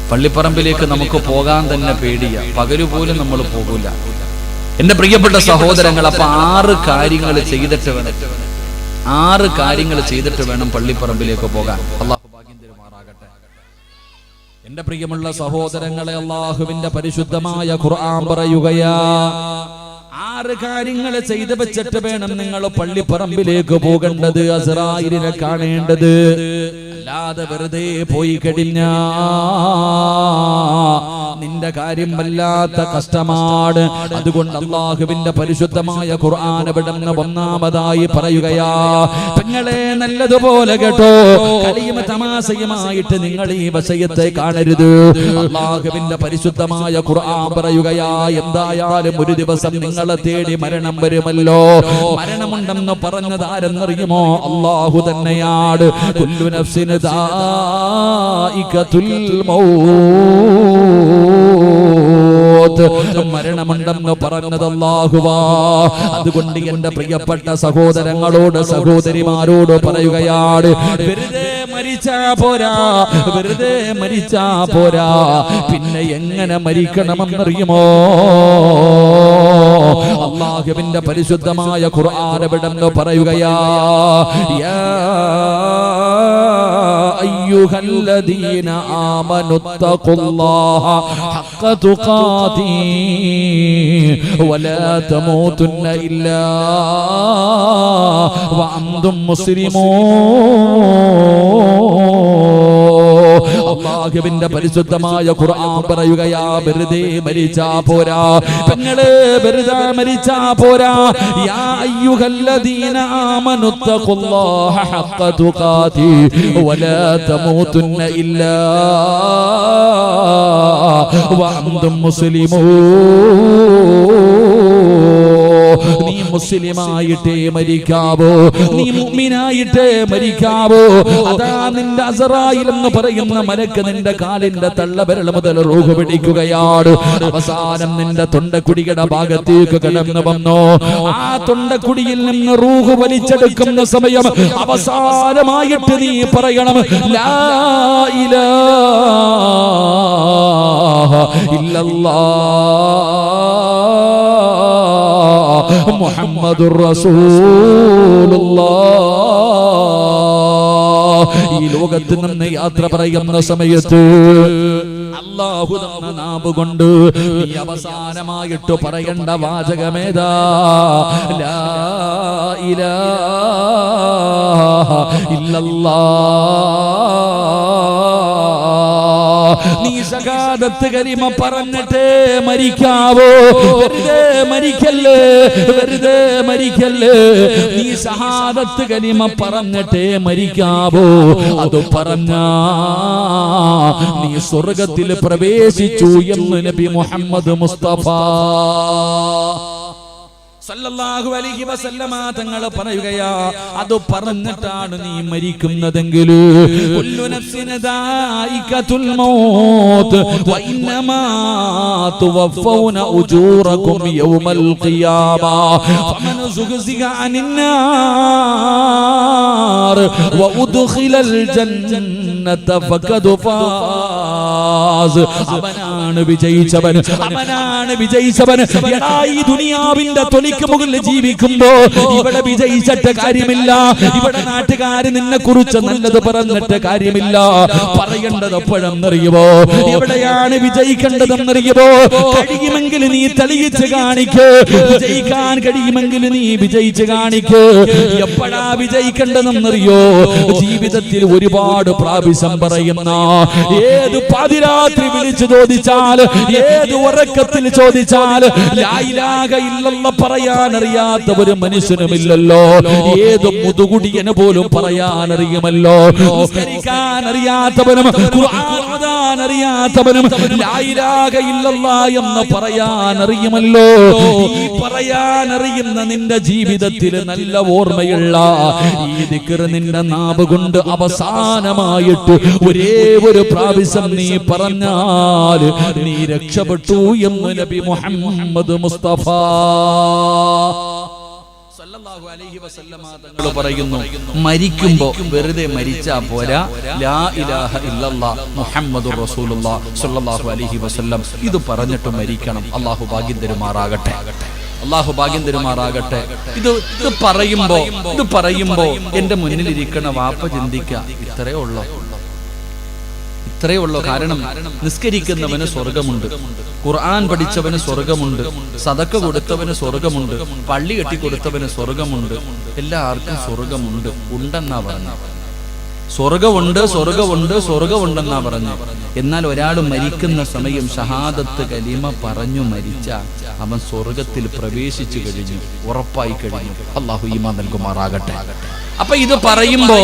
പള്ളിപ്പറമ്പിലേക്ക് നമുക്ക് പോകാൻ തന്നെ പേടിയാ. പകല് പോലും നമ്മൾ പോകൂല. എന്റെ പ്രിയപ്പെട്ട സഹോദരങ്ങൾ, അപ്പൊ 6 കാര്യങ്ങൾ ചെയ്തിട്ട് വേണം പള്ളിപ്പറമ്പിലേക്ക് പോകാൻ. അല്ലാഹു ഭാഗ്യം തരുമാറാകട്ടെ. എന്റെ പ്രിയമുള്ള സഹോദരങ്ങളെ, അല്ലാഹുവിന്റെ പരിശുദ്ധമായ ഖുർആൻ പറയുകയാ, 6 കാര്യങ്ങൾ ചെയ്തു വെച്ചിട്ട് വേണം നിങ്ങൾ പള്ളിപ്പറമ്പിലേക്ക് പോകേണ്ടത്, അസ്റായിലിനെ കാണേണ്ടത്. അല്ലാതെ വെറുതെ പോയി കഴിഞ്ഞാ നിന്റെ കാര്യം വല്ലാത്ത കഷ്ടമാണ്. അതുകൊണ്ട് അല്ലാഹുവിന്റെ പരിശുദ്ധമായ ഖുർആൻ ഇവിടുന്ന് ഒന്നാമതായി പറയുകയാ, പെങ്ങളെ നല്ലതുപോലെ കേട്ടോ, കളിയും തമാശയുമായിട്ട് നിങ്ങൾ ഈ വിഷയത്തെ കാണരുത്. അല്ലാഹുവിന്റെ പരിശുദ്ധമായ ഖുർആൻ പറയുകയാ, എന്തായാലും ഒരു ദിവസം നിങ്ങളെ തേടി മരണം വരുമല്ലോ. മരണമുണ്ടെന്ന് പറഞ്ഞത് ആരെന്നറിയുമോ? അല്ലാഹു തന്നെയാണ്. കുല്ലു നഫ്സിൻ ദാഇഖത്തുൽ മൗത്ത്, മരണമുണ്ടെന്ന് പറഞ്ഞത് അല്ലാഹുവാ. അതുകൊണ്ട് എന്റെ പ്രിയപ്പെട്ട സഹോദരങ്ങളോട് സഹോദരിമാരോട് പറയുകയാണ്, വെറുതെ മരിച്ചാ പോരാ, വെറുതെ മരിച്ചാ പോരാ, പിന്നെ എങ്ങനെ മരിക്കണമെന്നറിയുമോ? അല്ലാഹുവിന്റെ പരിശുദ്ധമായ ഖുർആൻ ഇവിടുന്ന് പറയുകയാ, യാ അയ്യുഹല്ലദീന ആമനുത്തഖുല്ലാഹ ഹഖ്ക തുഖാതിഹി വലാ തമൂതുന്ന ഇല്ലാ വഅൻതും മുസ്ലിമൂൻ. അല്ലാഹുവിന്റെ പരിശുദ്ധമായ ഖുർആൻ പറയുകയാ, വെറുതെ മരിച്ചാ പോരാ, പെങ്ങളെ വെറുതെ മരിച്ചാ പോരാ. യാ അയ്യുഹല്ലദീന ആമനുത്തഖുല്ലാഹ ഹഖ്ക തുഖാതിഹി വലാ തമൂതുന്ന ഇല്ലാ വഅൻതും മുസ്ലിമൂൻ. നീ മുസ്ലിമായിട്ടേ മരിക്കാവോ, നീ മുഅ്മിനായിട്ടേ മരിക്കാവോ. അതാ നിന്റെ അസ്റായിൽ എന്ന് പറയുന്ന മലക്ക് നിന്റെ കാലിന്റെ തള്ളവിരൽ മുതൽ റൂഹ് പിടിക്കുകയാണ്. അവസാനം നിന്റെ തൊണ്ടക്കുടിയുടെ ഭാഗത്തേക്ക് കടന്നു വന്നു. ആ തൊണ്ടക്കുടിയിൽ നിന്ന് റൂഹ് വലിച്ചെടുക്കുന്ന സമയം അവസാനമായിട്ട് നീ പറയണം, ലാ ഇലാഹ ഇല്ലല്ലാഹ് മുഹമ്മദുർ റസൂലുള്ളാഹ്. ഈ ലോകത്ത് നിന്ന് യാത്ര പറയുന്ന സമയത്ത് അല്ലാഹു തന്ന നാവ് കൊണ്ട് നീ അവസാനമായിട്ട് പറയേണ്ട വാചകമേതാ? ലാ ഇലാഹ ഇല്ലല്ലാഹ്. നീ ശഹാദത്ത് കലിമ പറഞ്ഞിട്ടേ മരിക്കാവോ. വെറുതെ മരിക്കല്ലേ, വെറുതെ മരിക്കല്ലേ. നീ ശഹാദത്ത് കലിമ പറഞ്ഞിട്ടേ മരിക്കാവോ. അത് പറഞ്ഞാ നീ സ്വർഗത്തിൽ പ്രവേശിച്ചു എന്ന് നബി മുഹമ്മദ് മുസ്തഫ സല്ലല്ലാഹു അലൈഹി വസല്ലമ തങ്ങൾ പറയുകയാ. അത് പറഞ്ഞിട്ടാണ് നീ മരിക്കുന്നതെങ്കിൽ കുല്ലു നഫ്സിൻ ദായിഖത്തുൽ മൗത്ത് വ ഇന്നമാ തുവഫൗന ഉജൂറകും യൗമൽ ഖിയാമ ഫമൻ സുഖസിക അനിൻ നാർ വ ഉദ്ഖിലൽ ജന്നത ഫഖദ് ഫാസ്. അവനാണ് വിജയിച്ചവൻ, അവനാണ് വിജയിച്ചവൻ. എടാ, ഈ ദുനിയാവിന്റെ തൊലിക്ക് മുകളിൽ ജീവിക്കുമ്പോ ഇവിടെ വിജയിച്ചിട്ട് കാര്യമില്ല. ഇവിടെ നാട്ടുകാര് നിന്നെ കുറിച്ച് നല്ലത് പറഞ്ഞിട്ട് കാര്യമില്ല. പറയേണ്ടത് എപ്പോഴെന്നറിയുമോ? എവിടെയാണ് വിജയിക്കേണ്ടതെന്നറിയുമോ? കഴിയുമെങ്കിൽ നീ തെളിയിച്ച് കാണിക്ക്. വിജയിക്കാൻ കഴിയുമെങ്കിൽ നീ വിജയിച്ച് കാണിക്ക്. എപ്പോഴാ വിജയിക്കേണ്ടതെന്നറിയോ? ജീവിതത്തിൽ ഒരുപാട് പ്രാവശ്യം പറയുന്ന, ഏത് പാതിരാത്രി വിളിച്ചു ചോദിച്ചാൽ, ഏത് ഉറക്കത്തിൽ ചോദിച്ചാൽ ലാ ഇലാഹ ഇല്ലല്ലാഹ് പറയാനറിയാത്ത ഒരു മനുഷ്യനുമില്ലല്ലോ. ഏത് മുതുകുടിയന് പോലും പറയാനറിയുമല്ലോ. നിസ്കരിക്കാൻ അറിയാത്തവനും ഖുർആൻ ഓതാൻ അറിയാത്തവനും ലാ ഇലാഹ ഇല്ലല്ലാഹ് എന്ന് പറയാനറിയുമല്ലോ. ഈ പറയാനറിയുന്ന നിന്റെ ജീവിതത്തിൽ നല്ല ഓർമ്മയുള്ള ഈ ദിക്ർ നിന്റെ നാവ് കൊണ്ട് അവസാനമായിട്ട് ഒരേ ഒരു പ്രാവശ്യം നീ പറഞ്ഞാൽ നീ രക്ഷപ്പെട്ടു എന്ന് നബി മുഹമ്മദ് മുസ്തഫ സല്ലല്ലാഹു അലൈഹി വസല്ലമ തങ്ങൾ പറയുന്നു, മരിക്കുമ്പോ വെറുതെ മരിച്ചാ പോരാ, ലാ ഇലാഹ ഇല്ലല്ലാഹ് മുഹമ്മദുർ റസൂലുള്ളാഹ് സല്ലല്ലാഹു അലൈഹി വസല്ലം ഇത് പറഞ്ഞിട്ട് മരിക്കണം. അല്ലാഹു ഭാഗ്യം തരുമാറാകട്ടെ, അല്ലാഹു ഭാഗ്യം തരുമാറാകട്ടെ. ഇത് പറയുമ്പോ എന്റെ മുന്നിലിരിക്കണ വാപ്പ ചിന്തിക്കുക, ഇത്രയേ ഉള്ളൂ. കാരണം നിസ്കരിക്കുന്നവന് സ്വർഗമുണ്ട്, ഖുർആൻ പഠിച്ചവന് സ്വർഗമുണ്ട്, സദക്ക കൊടുത്തവന് സ്വർഗമുണ്ട്, പള്ളി കെട്ടി കൊടുത്തവന് സ്വർഗമുണ്ട്. എല്ലാവർക്കും സ്വർഗമുണ്ട്, ഉണ്ടെന്നാ പറഞ്ഞ. സ്വർഗമുണ്ട്, സ്വർഗമുണ്ട്, സ്വർഗമുണ്ടെന്നാ പറഞ്ഞു. എന്നാൽ ഒരാൾ മരിക്കുന്ന സമയം ഷഹാദത്ത് കലിമ പറഞ്ഞു മരിച്ച അവൻ സ്വർഗത്തിൽ പ്രവേശിച്ചു കഴിഞ്ഞു, ഉറപ്പായി കഴിഞ്ഞു. അല്ലാഹു ഈമാൻ നൽകുമാറാകട്ടെ. അപ്പൊ ഇത് പറയുമ്പോ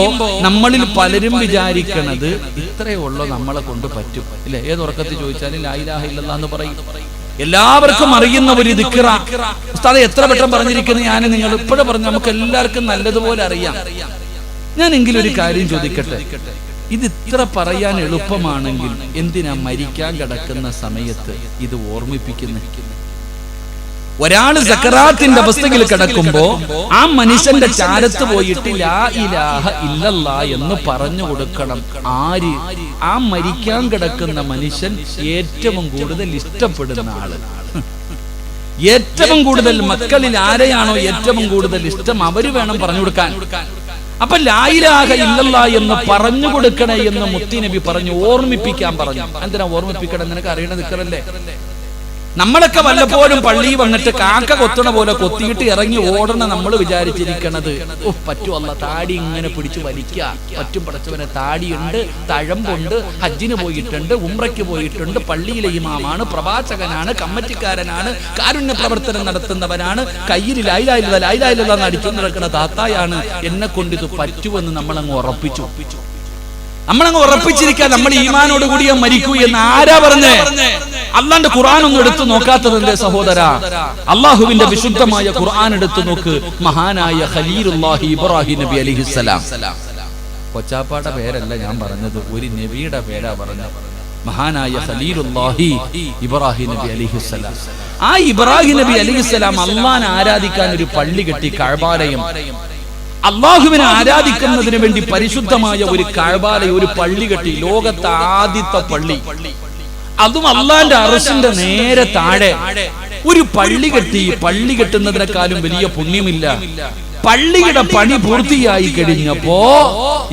നമ്മളിൽ പലരും വിചാരിക്കണത് ഇത്രയേ ഉള്ളൂ, നമ്മളെ കൊണ്ട് പറ്റും ഇല്ലേ? ഏതുറക്കത്തിൽ ചോദിച്ചാലും ലാ ഇലാഹ ഇല്ലല്ലാഹ് എന്ന് പറയും. എല്ലാവർക്കും അറിയുന്ന ഒരു ദിക്റ. ഉസ്താദേ എത്ര വട്ടം പറഞ്ഞിരിക്കുന്നു ഞാൻ, നിങ്ങൾ ഇപ്പോഴും പറഞ്ഞു, നമുക്ക് എല്ലാവർക്കും നല്ലതുപോലെ അറിയാം. ഞാൻ എങ്കിലും ഒരു കാര്യം ചോദിക്കട്ടെ, ഇത് ഇത്ര പറയാൻ എളുപ്പമാണെങ്കിൽ എന്തിനാ മരിക്കാൻ കിടക്കുന്ന സമയത്ത് ഇത് ഓർമ്മിപ്പിക്കുന്നത്? ഒരാള് സക്കറാത്തിന്റെ അവസ്ഥയിൽ കിടക്കുമ്പോ ആ മനുഷ്യന്റെ ചാരത്ത് പോയിട്ട് ലാ ഇലാഹ ഇല്ലല്ലാഹ് എന്ന് പറഞ്ഞു കൊടുക്കണം. ആര്? ആ മരിക്കാൻ കിടക്കുന്ന മനുഷ്യൻ ഏറ്റവും കൂടുതൽ ഇഷ്ടപ്പെടുന്ന ആള്. ഏറ്റവും കൂടുതൽ മക്കളിൽ ആരെയാണോ ഏറ്റവും കൂടുതൽ ഇഷ്ടം അവര് വേണം പറഞ്ഞു കൊടുക്കാൻ. അപ്പൊ ലാ ഇലാഹ ഇല്ലല്ലാഹ് എന്ന് പറഞ്ഞു കൊടുക്കണേ എന്ന് മുത്തുനബി പറഞ്ഞു, ഓർമ്മിപ്പിക്കാൻ പറഞ്ഞു. എന്തിനാ ഓർമ്മിപ്പിക്കണം? നിനക്ക് അറിയണ ദിക്റല്ലേ? നമ്മളൊക്കെ വല്ലപ്പോഴും പള്ളി വന്നിട്ട് കാക്ക കൊത്തണ പോലെ കൊത്തിയിട്ട് ഇറങ്ങി ഓടണ നമ്മൾ വിചാരിച്ചിരിക്കണത് പറ്റുമല്ല, താടി ഇങ്ങനെ പിടിച്ചു വലിക്കുക പറ്റും. പടച്ചവനെ താടിയുണ്ട്, തഴമ്പുണ്ട്, ഹജ്ജിന് പോയിട്ടുണ്ട്, ഉംറയ്ക്ക് പോയിട്ടുണ്ട്, പള്ളിയിലെ ഇമാമാണ്, പ്രവാചകനാണ്, കമ്മറ്റിക്കാരനാണ്, കാരുണ്യ പ്രവർത്തനം നടത്തുന്നവനാണ്, കയ്യിൽ ലാ ഇലാഹ ഇല്ലല്ലാഹ് അടിച്ചു നടക്കുന്ന താത്തായാണ്, എന്നെ കൊണ്ട് ഇത് പറ്റുമെന്ന് നമ്മളങ്ങ് ഉറപ്പിച്ചു. നമ്മളങ്ങ് ഉറപ്പിച്ചിരിക്കാൻ നമ്മൾ ഈമാനോട് കൂടിയ മരിക്കൂ എന്ന് ആരാ പറഞ്ഞേ? അള്ളാന്റെ ഖുർആൻ ഒന്നും എടുത്തു നോക്കാത്തതിന്റെ സഹോദര, അള്ളാഹുവിന്റെ വിശുദ്ധമായ ഖുർആൻ എടുത്തു നോക്ക്. മഹാനായ ഖലീലുല്ലാഹി ഇബ്രാഹിം നബി അലൈഹിസ്സലാം, കൊച്ചാപ്പാടെ പേരല്ല ഞാൻ പറഞ്ഞത്, ഒരു നബിയുടെ പേരാ പറഞ്ഞത്. മഹാനായ ഖലീലുല്ലാഹി ഇബ്രാഹിം നബി അലൈഹിസ്സലാം. ആ ഇബ്രാഹിം നബി അലൈഹിസ്സലാം അള്ളാഹനെ ആരാധിക്കാൻ ഒരു പള്ളി കെട്ടി, കഅബാലയം. അള്ളാഹുവിനെ ആരാധിക്കുന്നതിന് വേണ്ടി പരിശുദ്ധമായ ഒരു കഅബാലയം, ഒരു പള്ളി കെട്ടി. ലോകത്തെ ആദ്യത്തെ പള്ളി, അതും അള്ളാന്റെ അർശിന്റെ നേരെ താഴെ ഒരു പള്ളി കെട്ടി. പള്ളി കെട്ടുന്നതിനേക്കാളും വലിയ പുണ്യമില്ല. പള്ളിയുടെ പണി പൂർത്തിയായി കഴിഞ്ഞപ്പോ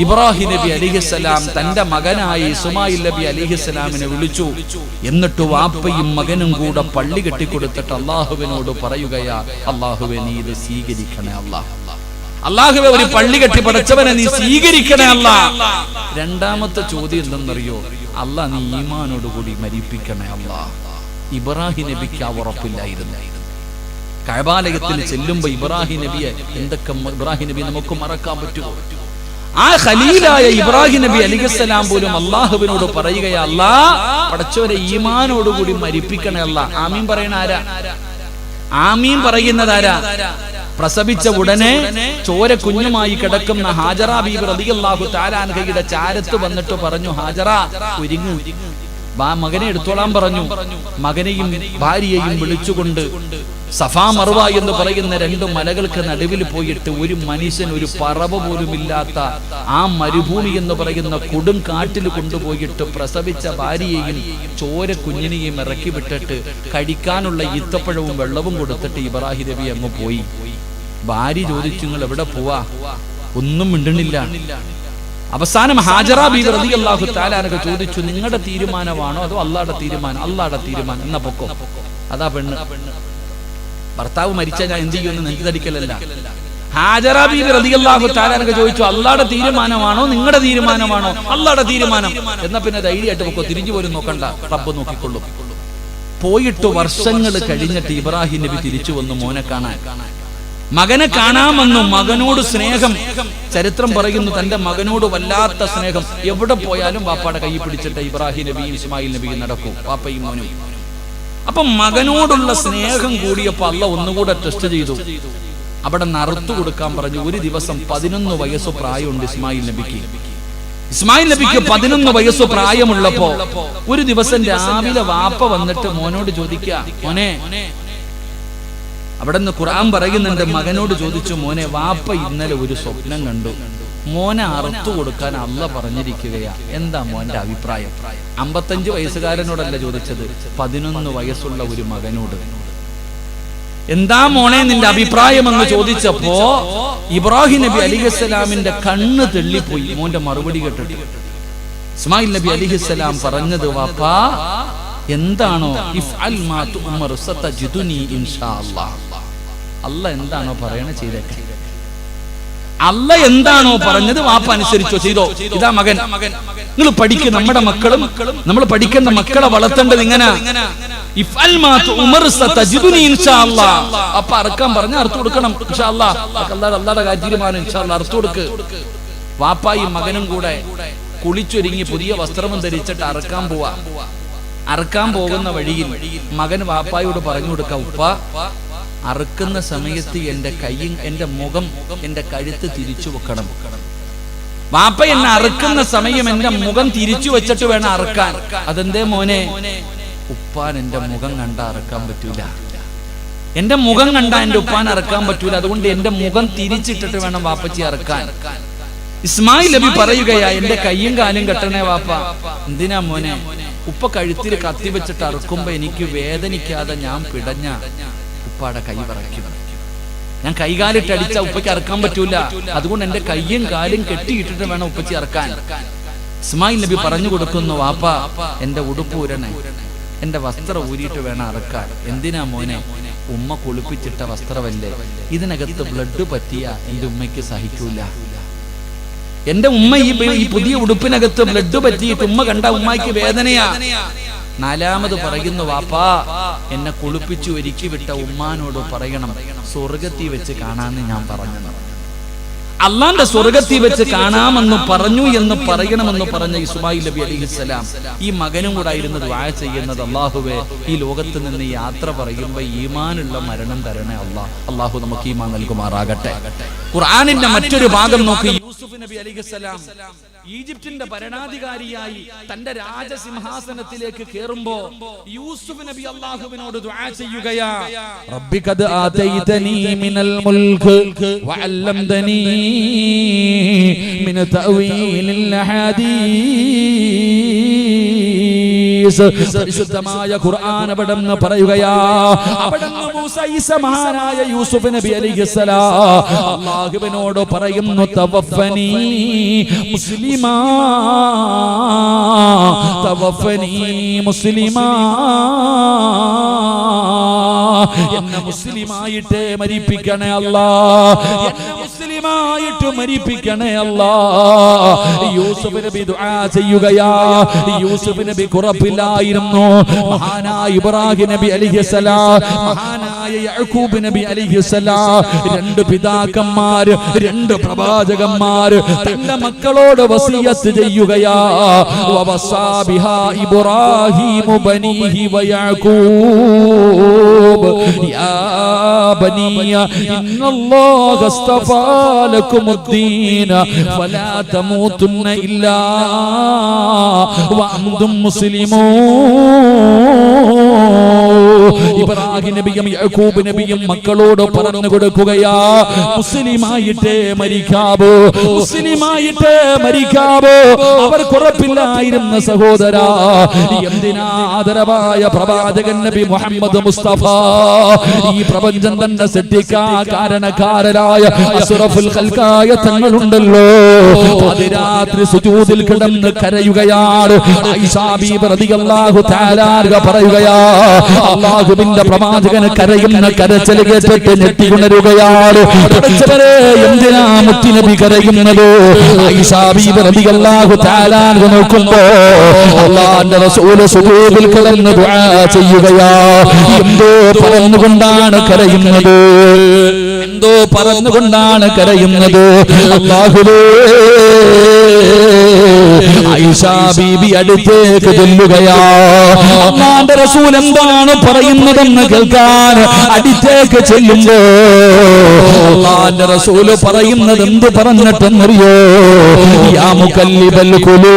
ഇബ്രാഹിം നബി അലൈഹിസ്സലാം തന്റെ മകനായ ഇസ്മായിൽ നബി അലൈഹിസ്സലാമിനെ വിളിച്ചു. എന്നിട്ട് വാപ്പയും മകനും കൂടെ പള്ളി കെട്ടിക്കൊടുത്തിട്ട് അള്ളാഹുവിനോട് പറയുകയാ, അള്ളാഹുവെ നീ ഇത് സ്വീകരിക്കണേ അല്ലാഹ്. അള്ളാഹുവെ ഒരു പള്ളി കെട്ടി പടച്ചവനെ നീ സ്വീകരിക്കണേ അല്ലാഹ്. രണ്ടാമത്തെ ചോദ്യം എന്തെന്നറിയോ? അല്ലാഹ് നീ ഈമാനോടുകൂടി മരിപ്പിക്കണേ അല്ലാഹ്. ഇബ്രാഹിം നബിക്ക് ആ ഉറപ്പില്ലായിരുന്നു. കഅബാലയത്തിൽ ചെല്ലുമ്പോ ഇബ്രാഹിം നബിയെ എന്തൊക്കെ ഇബ്രാഹിം നബി നമുക്ക് മറക്കാൻ പറ്റുമോ? ആ ഖലീലായ ഇബ്രാഹിം നബി അലൈഹിസ്സലാം പോലും അള്ളാഹുവിനോട് പറയുകയാ, അല്ലാഹ് പടച്ചവനെ ഈമാനോടുകൂടി മരിപ്പിക്കണേ അല്ലാഹ്. ആമീൻ പറയണ ആരാ? ആമീൻ പറയുന്നത് ആരാ? പ്രസവിച്ച ഉടനെ ചോര കുഞ്ഞുമായി കിടക്കുന്ന ഹാജറ ബീബി റളിയല്ലാഹു തആല അൻഹയുടെ ചാരത്ത് വന്നിട്ട് പറഞ്ഞു, ഹാജറ ഒരുങ്ങ്, മകനെ എടുത്തോളാൻ പറഞ്ഞു. മകനെയും ഭാര്യയെയും വിളിച്ചുകൊണ്ട് സഫാ മർവ എന്ന് പറയുന്ന രണ്ട് മലകൾക്ക് നടുവിൽ പോയിട്ട് ഒരു മനുഷ്യൻ, ഒരു പറവ പോലും ഇല്ലാത്ത ആ മരുഭൂമി എന്ന് പറയുന്ന കൊടും കാട്ടിൽ കൊണ്ടുപോയിട്ട് പ്രസവിച്ച ഭാര്യയെയും ചോര കുഞ്ഞിനെയും ഇറക്കി വിട്ടിട്ട് കഴിക്കാനുള്ള ഈത്തപ്പഴവും വെള്ളവും കൊടുത്തിട്ട് ഇബ്രാഹിം നബി അങ്ങ് പോയി. ഭാര്യ ചോദിച്ചു, നിങ്ങൾ എവിടെ പോവാ? ഒന്നും മിണ്ടണില്ല. അവസാനം ഹാജറ ബീവി റളിയല്ലാഹു തആല അൻഹ ചോദിച്ചു, നിങ്ങളുടെ തീരുമാനമാണോ അതോ അള്ളാഹുടെ തീരുമാനം? അള്ളാഹുടെ തീരുമാനം. എന്നാ പൊക്കോ. അതാ പെണ്ണ്. ഭർത്താവ് മരിച്ചാൽ ഞാൻ എന്ത് ചെയ്യുമെന്ന് നെഞ്ചിതടിക്കലല്ല. ഹാജറ ബീവി റളിയല്ലാഹു തആല അൻഹ ചോദിച്ചു, അള്ളാഹുടെ തീരുമാനമാണോ നിങ്ങളുടെ തീരുമാനമാണോ? അള്ളാഹുടെ തീരുമാനം. എന്നാ പിന്നെ ധൈര്യമായിട്ട് പൊക്കോ, തിരിഞ്ഞു പോലും നോക്കണ്ട, റബ്ബ് നോക്കിക്കൊള്ളും. പോയിട്ട് വർഷങ്ങൾ കഴിഞ്ഞിട്ട് ഇബ്രാഹിം നബി തിരിച്ചു വന്നു മോനെ കാണാൻ. മകനെ കാണാമെന്നു. മകനോട് സ്നേഹം. ചരിത്രം പറയുന്നു, തന്റെ മകനോട് വല്ലാത്ത സ്നേഹം. എവിടെ പോയാലും വാപ്പയുടെ കൈ പിടിച്ചിട്ട് ഇബ്രാഹിം നബിയും ഇസ്മായിൽ നബിയും നടക്കും, വാപ്പയും മോനും. അപ്പൊ മകനോടുള്ള സ്നേഹം കൂടിയപ്പോ അള്ളാഹ് ഒന്നുകൂടെ ടെസ്റ്റ് ചെയ്തു. അവിടെ നറുത്തു കൊടുക്കാൻ പറഞ്ഞു. ഒരു ദിവസം 11 വയസ്സ് പ്രായമുണ്ട് ഇസ്മായിൽ നബിക്ക്. ഇസ്മായിൽ നബിക്ക് 11 വയസ്സ് പ്രായമുള്ളപ്പോ ഒരു ദിവസം രാവിലെ വാപ്പ വന്നിട്ട് മോനോട് ചോദിക്കുക, മോനെ, അവിടെ നിന്ന് ഖുർആൻ പറയുന്നുണ്ട്, മകനോട് ചോദിച്ചു, മോനെ വാപ്പ ഇന്നലെ ഒരു സ്വപ്നം കണ്ടു, മോനെ അറുത്തു കൊടുക്കാൻ അള്ളാഹ് പറഞ്ഞിരിക്കുകയാ, എന്താ മോന്റെ അഭിപ്രായം? 55 വയസ്സുകാരനോടല്ല ചോദിച്ചത്, 11 വയസ്സുള്ള ഒരു മകനോട്. എന്താ മോനെ നിന്റെ അഭിപ്രായം എന്ന് ചോദിച്ചപ്പോ ഇബ്രാഹിം നബി അലൈഹിസ്സലാമിന്റെ കണ്ണ് തെള്ളിപ്പോയി മോന്റെ മറുപടി കേട്ടിട്ട്. ഇസ്മായിൽ നബി അലൈഹിസ്സലാം പറഞ്ഞത്, വാപ്പാ എന്താണോ ഇഫ്അൽ മാ തുഅ്മർ സതജിദുനി ഇൻഷാ അല്ലാഹ്. അല്ലാഹ് എന്താണോ പറയണ ചെയ്തേക്കാം. അല്ല എന്താണോ പറഞ്ഞത് വാപ്പ അനുസരിച്ചോ ചെയ്തോ. ഇതാ മകൻ, നിങ്ങൾ പഠിക്കുക. നമ്മുടെ മക്കളും നമ്മൾ പഠിക്കേണ്ട മക്കളെ വളർത്തേണ്ടത് ഇങ്ങനെ. അപ്പൊ അറക്കാൻ പറഞ്ഞ അറുത്തു കൊടുക്കണം. അല്ലാതെ കാര്യമാണ്. അറുത്തു കൊടുക്ക്. വാപ്പായും മകനും കൂടെ കുളിച്ചൊരുങ്ങി പുതിയ വസ്ത്രവും ധരിച്ചിട്ട് അറക്കാൻ പോവാ. അറക്കാൻ പോകുന്ന വഴിയിൽ മകൻ വാപ്പായോട് പറഞ്ഞു കൊടുക്കാം, ഉപ്പ അറുക്കുന്ന സമയത്ത് എന്റെ കൈയും എന്റെ മുഖം എന്റെ കഴുത്ത് തിരിച്ചു വെക്കണം. വാപ്പ എന്നെ അറുക്കുന്ന സമയം എന്റെ മുഖം തിരിച്ചു വെച്ചിട്ട് വേണം അറുക്കാൻ. അതെന്തേ മോനെ? ഉപ്പാൻ എന്റെ മുഖം കണ്ട അറക്കാൻ പറ്റൂല. എന്റെ മുഖം കണ്ട എന്റെ ഉപ്പാൻ അറക്കാൻ പറ്റൂല. അതുകൊണ്ട് എന്റെ മുഖം തിരിച്ചിട്ടിട്ട് വേണം വാപ്പച്ചി അറക്കാൻ. ഇസ്മായിൽ നബി പറയുകയാ, എന്റെ കയ്യും കാലും കെട്ടണേ വാപ്പ. എന്തിനാ മോനെ? ഉപ്പ കഴുത്തിൽ കത്തി വെച്ചിട്ട് അറുക്കുമ്പോ എനിക്ക് വേദനിക്കാതെ ഞാൻ പിടഞ്ഞ ഉപ്പാടെ കൈ വിറയ്ക്കും. ഞാൻ കൈകാലിട്ട് അടിച്ച ഉപ്പയ്ക്ക് അറക്കാൻ പറ്റൂല. അതുകൊണ്ട് എന്റെ കയ്യും കാലും കെട്ടിയിട്ടിട്ട് വേണം ഉപ്പച്ചി അറക്കാൻ. ഇസ്മായിൽ നബി പറഞ്ഞു കൊടുക്കുന്നു, വാപ്പ എന്റെ ഉടുപ്പ് ഊരണേ, എന്റെ വസ്ത്രം ഊരിയിട്ട് വേണം അറക്കാൻ. എന്തിനാ മോനെ? ഉമ്മ കുളിപ്പിച്ചിട്ട വസ്ത്രമല്ലേ, ഇതിനകത്ത് ബ്ലഡ് പറ്റിയ എന്റെ ഉമ്മയ്ക്ക് സഹിക്കൂല. എന്റെ ഉമ്മ ഈ പുതിയ ഉടുപ്പിനകത്ത് ബ്ലഡ് പറ്റിയിട്ട് ഉമ്മ കണ്ട ഉമ്മയ്ക്ക് വേദനയാ. നാലാമത് പറയുന്നു, വാപ്പാ എന്നെ കുളിപ്പിച്ചു ഒരുക്കി വിട്ട ഉമ്മാനോട് പറയണം സ്വർഗത്തിൽ വെച്ച് കാണാന്ന് ഞാൻ പറഞ്ഞു. അള്ളാന്റെ സ്വർഗത്തിൽ വെച്ച് കാണാമെന്ന് പറഞ്ഞു എന്ന് പറയണമെന്ന് പറഞ്ഞ ഇസ്മായിൽ നബി അലൈഹിസ്സലാം ഈ മകനും കൂടെ ആയിരുന്നു ദുആ ചെയ്യുന്നത്. അല്ലാഹുവേ, ഈ ലോകത്ത് നിന്ന് യാത്ര പറയുമ്പോ ഈമാനുള്ള മരണം തരണേ അല്ലാഹ്. അല്ലാഹു നമുക്ക് ഈമാൻ നൽകുമാറാകട്ടെ. ഖുർആനിന്റെ മറ്റൊരു ഭാഗം നോക്കി. യൂസുഫ് നബി അലൈഹിസ്സലാം ഈജിപ്തിന്റെ ഭരണാധികാരിയായി തന്റെ രാജസിംഹാസനത്തിലേക്ക് കേറുമ്പോ യൂസുഫ് നബി അല്ലാഹുവിനോട് ദുആ ചെയ്യുകയാ, റബ്ബി ഖദ് ആതൈതനി മിനൽ മുൽക് വഅല്ലംതനി മിൻ തഅവീലിൽ ഹദീസ്. പരിശുദ്ധമായ ഖുർആൻ അവിടെന്ന് പറയുകയാ, അവിടെന്ന് മൂസ ഈസ മഹാനായ യൂസുഫ് നബി അലൈഹിസ്സലാം അല്ലാഹുവിനോട് പറയുന്നു, തവഫനി മുസ്ലിമാ, തവഫനി മുസ്ലിമാ, എന്നെ മുസ്ലിമായിട്ട് മരിപ്പിക്കണേ അല്ലാ, എന്നെ മുസ്ലിമായിട്ട് മരിപ്പിക്കണേ അല്ലാ. യൂസുഫ് നബി ദുആ ചെയ്യുകയാ. യൂസുഫ് നബി കുറപ്പില്ലായിരുന്നു. മഹാനായ ഇബ്രാഹിം നബി അലൈഹിസ്സലാം, മഹാനായ യാക്കൂബ് നബി അലൈഹിസ്സലാം, രണ്ട് പിതാക്കന്മാർ, രണ്ട് പ്രവാചകന്മാർ തന്റെ മക്കളോട് വസിയത്ത് ചെയ്യുകയാ. വവസാ ബിഹാ ഇബ്രാഹിം ബനീഹി വയാക്കൂബ് യാ ബനിയ ഇന്നല്ലാഹ അസ്തഫാ ലക്കുമുദ്ദീന ഫലാ തമൂതുന്ന ഇല്ലാ വഅൻതും മുസ്ലിമൂൻ. ഇബ്രാഹിം നബിയും യാക്കൂബ് നബിയും മക്കളോട് പറഞ്ഞു കൊടുക്കുകയാ, മുസ്ലിമായിട്ടേ മരിക്കാവൂ, മുസ്ലിമായിട്ടേ മരിക്കാവൂ. അവർ കുറപ്പില്ലായിരുന്ന സഹോദരാ. എന്തിനാ? ആദരവായ പ്രവാചകൻ നബി മുഹമ്മദ് മുസ്തഫ ഈ പ്രപഞ്ചം തന്നെ സൃഷ്ടിക്കാൻ കാരണക്കാരനായ അസ്റഫുൽ ഖൽഖായ തങ്ങളുണ്ടല്ലോ, അതിരാത്രി സുജൂദിൽ കിടന്ന് കരയുകയാണ്. ആയിഷ ബീബി റളിയല്ലാഹു തആല പറയുകയാ, അല്ലാഹുവിന്റെ പ്രവാചകൻ കരയുന്ന കരച്ചിൽ കേട്ടിട്ട് ഞെട്ടിയുണരുകയാണ്. എന്തിനാ മുത്തുനബി കരയുന്നത്? ആയിഷ ബീബി റളിയല്ലാഹു തആല നോക്കുമ്പോ അല്ലാഹുവിന്റെ റസൂൽ സുജൂദിൽ കിടന്ന് ദുആ ചെയ്യുകയാ. എന്തോ പറഞ്ഞുകൊണ്ടാണ് കരയുന്നത്, എന്തോ പറഞ്ഞുകൊണ്ടാണ് കരയുന്നത്. അല്ലാഹുവേ, ആയിഷ ബീബി അടുത്തേക്ക് ചെല്ലുകയാ. അല്ലാഹുവിന്റെ റസൂൽ എന്താണ് പറയുന്നതെന്ന് കേൾക്കാൻ അടുത്തേക്ക് ചെല്ലുമ്പോ അല്ലാഹുവിന്റെ റസൂൽ പറയുന്നത് എന്ത് പറഞ്ഞിട്ടെന്നറിയോ? യാ മുകല്ലിബൽ ഖുലൂബ്,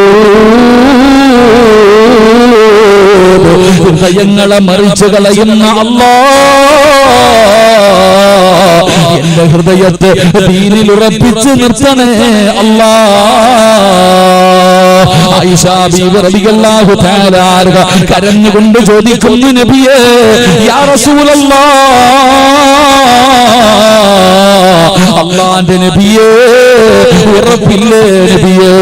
ഹൃദയങ്ങളെ മറിച്ചു കളയുന്ന അല്ലാഹ്, എന്റെ ഹൃദയത്തെ ദീനിൽ ഉറപ്പിച്ച് നിർത്തണേ അല്ലാഹ്. ആയിഷ ബീവി റളിയല്ലാഹു തആല കരഞ്ഞുകൊണ്ട് ചോദിക്കുന്നു, നബിയേ, യാ റസൂലല്ലാഹ്, അല്ലാഹുവിന്റെ നബിയേ, ഉറപ്പില്ലേ നബിയേ?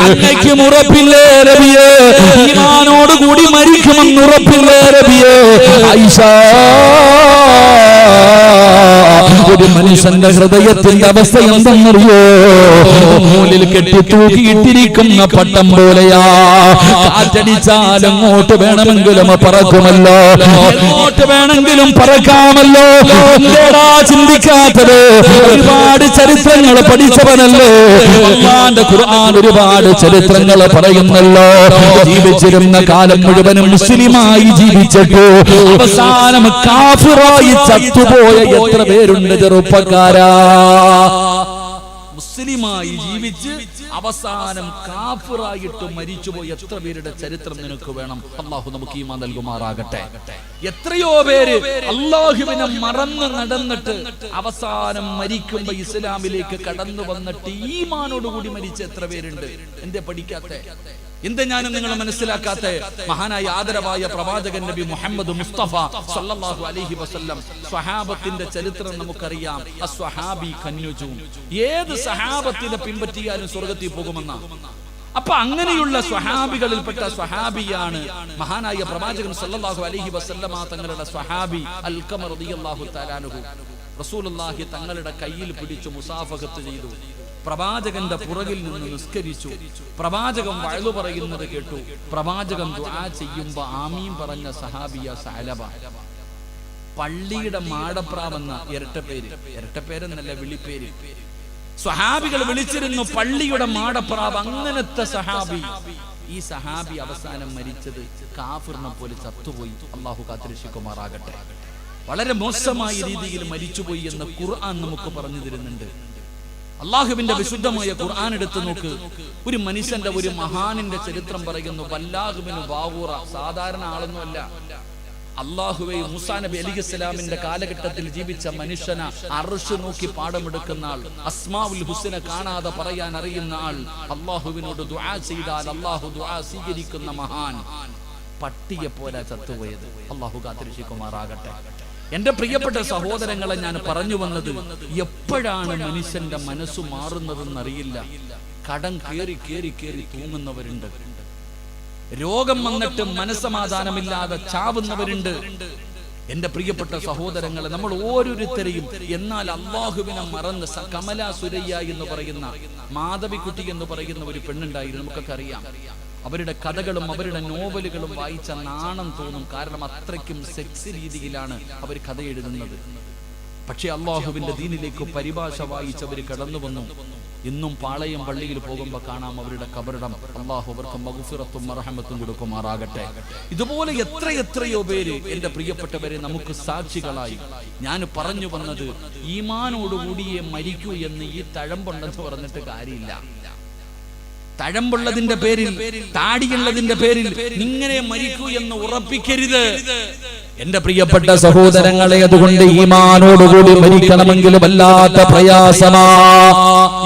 അന്നയ്ക്കും ഉറപ്പില്ലേ നബിയേ? ഈമാനോട് കൂടി മരിക്കുമെന്ന് ഉറപ്പില്ലേ നബിയേ? ആയിഷ ഒരു മനുഷ്യന്റെ ഹൃദയത്തിന്റെ അവസ്ഥ എന്തെന്നറിയോ? നൂലിൽ കെട്ടി തൂക്കിയിട്ടിരിക്കുന്ന പട്ടം പോലെയാ. കാറ്റടിച്ചാൽ എങ്ങോട്ട് വേണമെങ്കിലും പറക്കുമല്ലോ, എങ്ങോട്ട് വേണമെങ്കിലും പറക്കാമല്ലോ. എന്താ ചിന്തിക്കാത്തത്? ഒരുപാട് ചരിത്രങ്ങൾ പഠിച്ചവനല്ലോ. അല്ലാഹുവിന്റെ ഖുർആൻ ഒരുപാട് ചരിത്രങ്ങൾ പറയുന്നല്ലോ. ജീവിച്ചിരുന്ന കാലം മുഴുവനും മുസ്ലിമായി ജീവിച്ചിട്ട് അവസാനം കാഫിറായി ചത്തുപോയ എത്ര പേരുണ്ട് ചെറുപ്പക്കാരാ? മുസ്ലിമായി ജീവിച്ച് അവസാനം കാഫിറായിട്ട് മരിച്ചുപോയി എത്ര പേരുടെ ചരിത്രം നിനക്ക് വേണം? അള്ളാഹു നമുക്ക് ഈമാൻ നൽകുമാറാകട്ടെ. എത്രയോ പേര് അള്ളാഹുവിനെ മറന്ന് നടന്നിട്ട് അവസാനം മരിക്കുമ്പോ ഇസ്ലാമിലേക്ക് കടന്നു വന്നിട്ട് ഈമാനോടുകൂടി മരിച്ച എത്ര പേരുണ്ട്? എന്തേ പഠിക്കാത്തെ? എന്താ ഞാനും നിങ്ങൾ മനസ്സിലാക്കാത്ത? മഹാനായ ആദരവായ പ്രവാചകൻ നബി മുഹമ്മദ് മുസ്തഫ സല്ലല്ലാഹു അലൈഹി വസല്ലം സ്വഹാബത്തിന്റെ ചരിത്രം നമുക്കറിയാം. അസ്വഹാബി കന്നുജൂം. ഏത് സഹാബത്തിനെ പിൻപറ്റിയാലും സ്വർഗ്ഗത്തിൽ പോകുമെന്ന. അപ്പൊ അങ്ങനെയുള്ള സ്വഹാബികളിൽപ്പെട്ട സ്വഹാബിയാണ് മഹാനായ പ്രവാചകൻ സല്ലല്ലാഹു അലൈഹി വസല്ലമ തങ്ങളുടെ സ്വഹാബി അൽഖമ റളിയല്ലാഹു തആല അൻഹു. റസൂലുള്ളാഹി തങ്ങളുടെ കയ്യിൽ പിടിച്ചു മുസാഫഹത്ത് ചെയ്തു. പ്രവാചകന്റെ പുറകിൽ നിന്ന് നിസ്കരിച്ചു. പ്രവാചകൻ വഅ്ള് പറയുന്നത് കേട്ടു. പ്രവാചകൻ ദുആ ചെയ്യുമ്പോൾ ആമീൻ പറഞ്ഞ സഹാബിയ സഅലബ. പള്ളിയുടെ മാടപ്രാവെന്ന ഇരട്ടപ്പേരെന്നല്ല വിളിപ്പേര്. സ്വഹാബികൾ വിളിച്ചിരുന്നു പള്ളിയുടെ മാടപ്രാവ്. അങ്ങനത്തെ സഹാബി. ഈ സഹാബി അവസാനം മരിച്ചത് കാഫിറിനെ പോലെ ചത്തുപോയി. അല്ലാഹു കാത്തിരക്ഷിക്കുമാറാകട്ടെ. വളരെ മോശമായ രീതിയിൽ മരിച്ചുപോയി എന്ന് ഖുർആൻ നമുക്ക് പറഞ്ഞു തരുന്നുണ്ട്. അള്ളാഹുവിന്റെ വിശുദ്ധമായ ഖുർആൻ എടുത്തു നോക്ക്. ഒരു മനുഷ്യന്റെ, ഒരു മഹാനിന്റെ ചരിത്രം പറയുന്നു. വല്ലാഹുവിന് ബാവൂറ. സാധാരണ ആളൊന്നുമല്ല. അള്ളാഹുവെ മൂസാ നബി അലൈഹിസ്സലാമിന്റെ കാലഘട്ടത്തിൽ ജീവിച്ച മനുഷ്യന അർശ് നോക്കി പാഠമെടുക്കുന്ന ആൾ, അസ്മാഉൽ ഹുസ്ന കാണാതെ പറയാൻ അറിയുന്ന ആൾ, അള്ളാഹുവിനോട് ദുആ ചെയ്താൽ അള്ളാഹു ദുആ സ്വീകരിക്കുന്ന മഹാൻ. പട്ടിയെ പോലെ ചത്തുപോയത്. അള്ളാഹു കാത്തിരക്ഷിക്കുമാറാകട്ടെ. എന്റെ പ്രിയപ്പെട്ട സഹോദരങ്ങളെ, ഞാൻ പറഞ്ഞു വന്നത്, എപ്പോഴാണ് മനുഷ്യന്റെ മനസ്സ് മാറുന്നതെന്നറിയില്ല. കടം കേറി കേറി കേറി തൂങ്ങുന്നവരുണ്ട്. രോഗം വന്നിട്ട് മനസ്സമാധാനമില്ലാതെ ചാവുന്നവരുണ്ട്. എന്റെ പ്രിയപ്പെട്ട സഹോദരങ്ങളെ, നമ്മൾ ഓരോരുത്തരെയും എന്നാൽ അള്ളാഹുവിനെ മറന്ന് കമല സുരയ്യ എന്ന് പറയുന്ന, മാധവിക്കുട്ടി എന്ന് പറയുന്ന ഒരു പെണ്ണുണ്ടായിരുന്നു. നമുക്കൊക്കെ അറിയാം. അവരുടെ കഥകളും അവരുടെ നോവലുകളും വായിച്ച നാണം തോന്നും. കാരണം അത്രയ്ക്കും സെക്സ് രീതിയിലാണ് അവർ കഥ എഴുതുന്നത്. പക്ഷെ അള്ളാഹുവിന്റെ ദീനിലേക്ക് പരിഭാഷ വായിച്ചവർ കടന്നു വന്നു. ഇന്നും പാളയം പള്ളിയിൽ പോകുമ്പോൾ കാണാം അവരുടെ കബറിടം. അള്ളാഹു അവർക്ക് മഗ്ഫിറത്തും മർഹമത്തും കൊടുക്കുമാറാകട്ടെ. ഇതുപോലെ എത്രയോ പേര് എന്റെ പ്രിയപ്പെട്ടവരെ നമുക്ക് സാക്ഷികളായി. ഞാൻ പറഞ്ഞു വന്നത്, ഈമാനോടുകൂടിയേ മരിക്കൂ എന്ന് ഈ തഴമ്പുണ്ടെന്ന് പറഞ്ഞിട്ട് കാര്യമില്ല. തഴമ്പുള്ളതിന്റെ പേരിൽ, താടിയുള്ളതിന്റെ പേരിൽ ഇങ്ങനെ മരിക്കൂ എന്ന് ഉറപ്പിക്കരുത് എന്റെ പ്രിയപ്പെട്ട സഹോദരങ്ങളെ. അതുകൊണ്ട് ഈമാനോടുകൂടി മരിക്കണമെങ്കിൽ വല്ലാത്ത പ്രയാസമാ.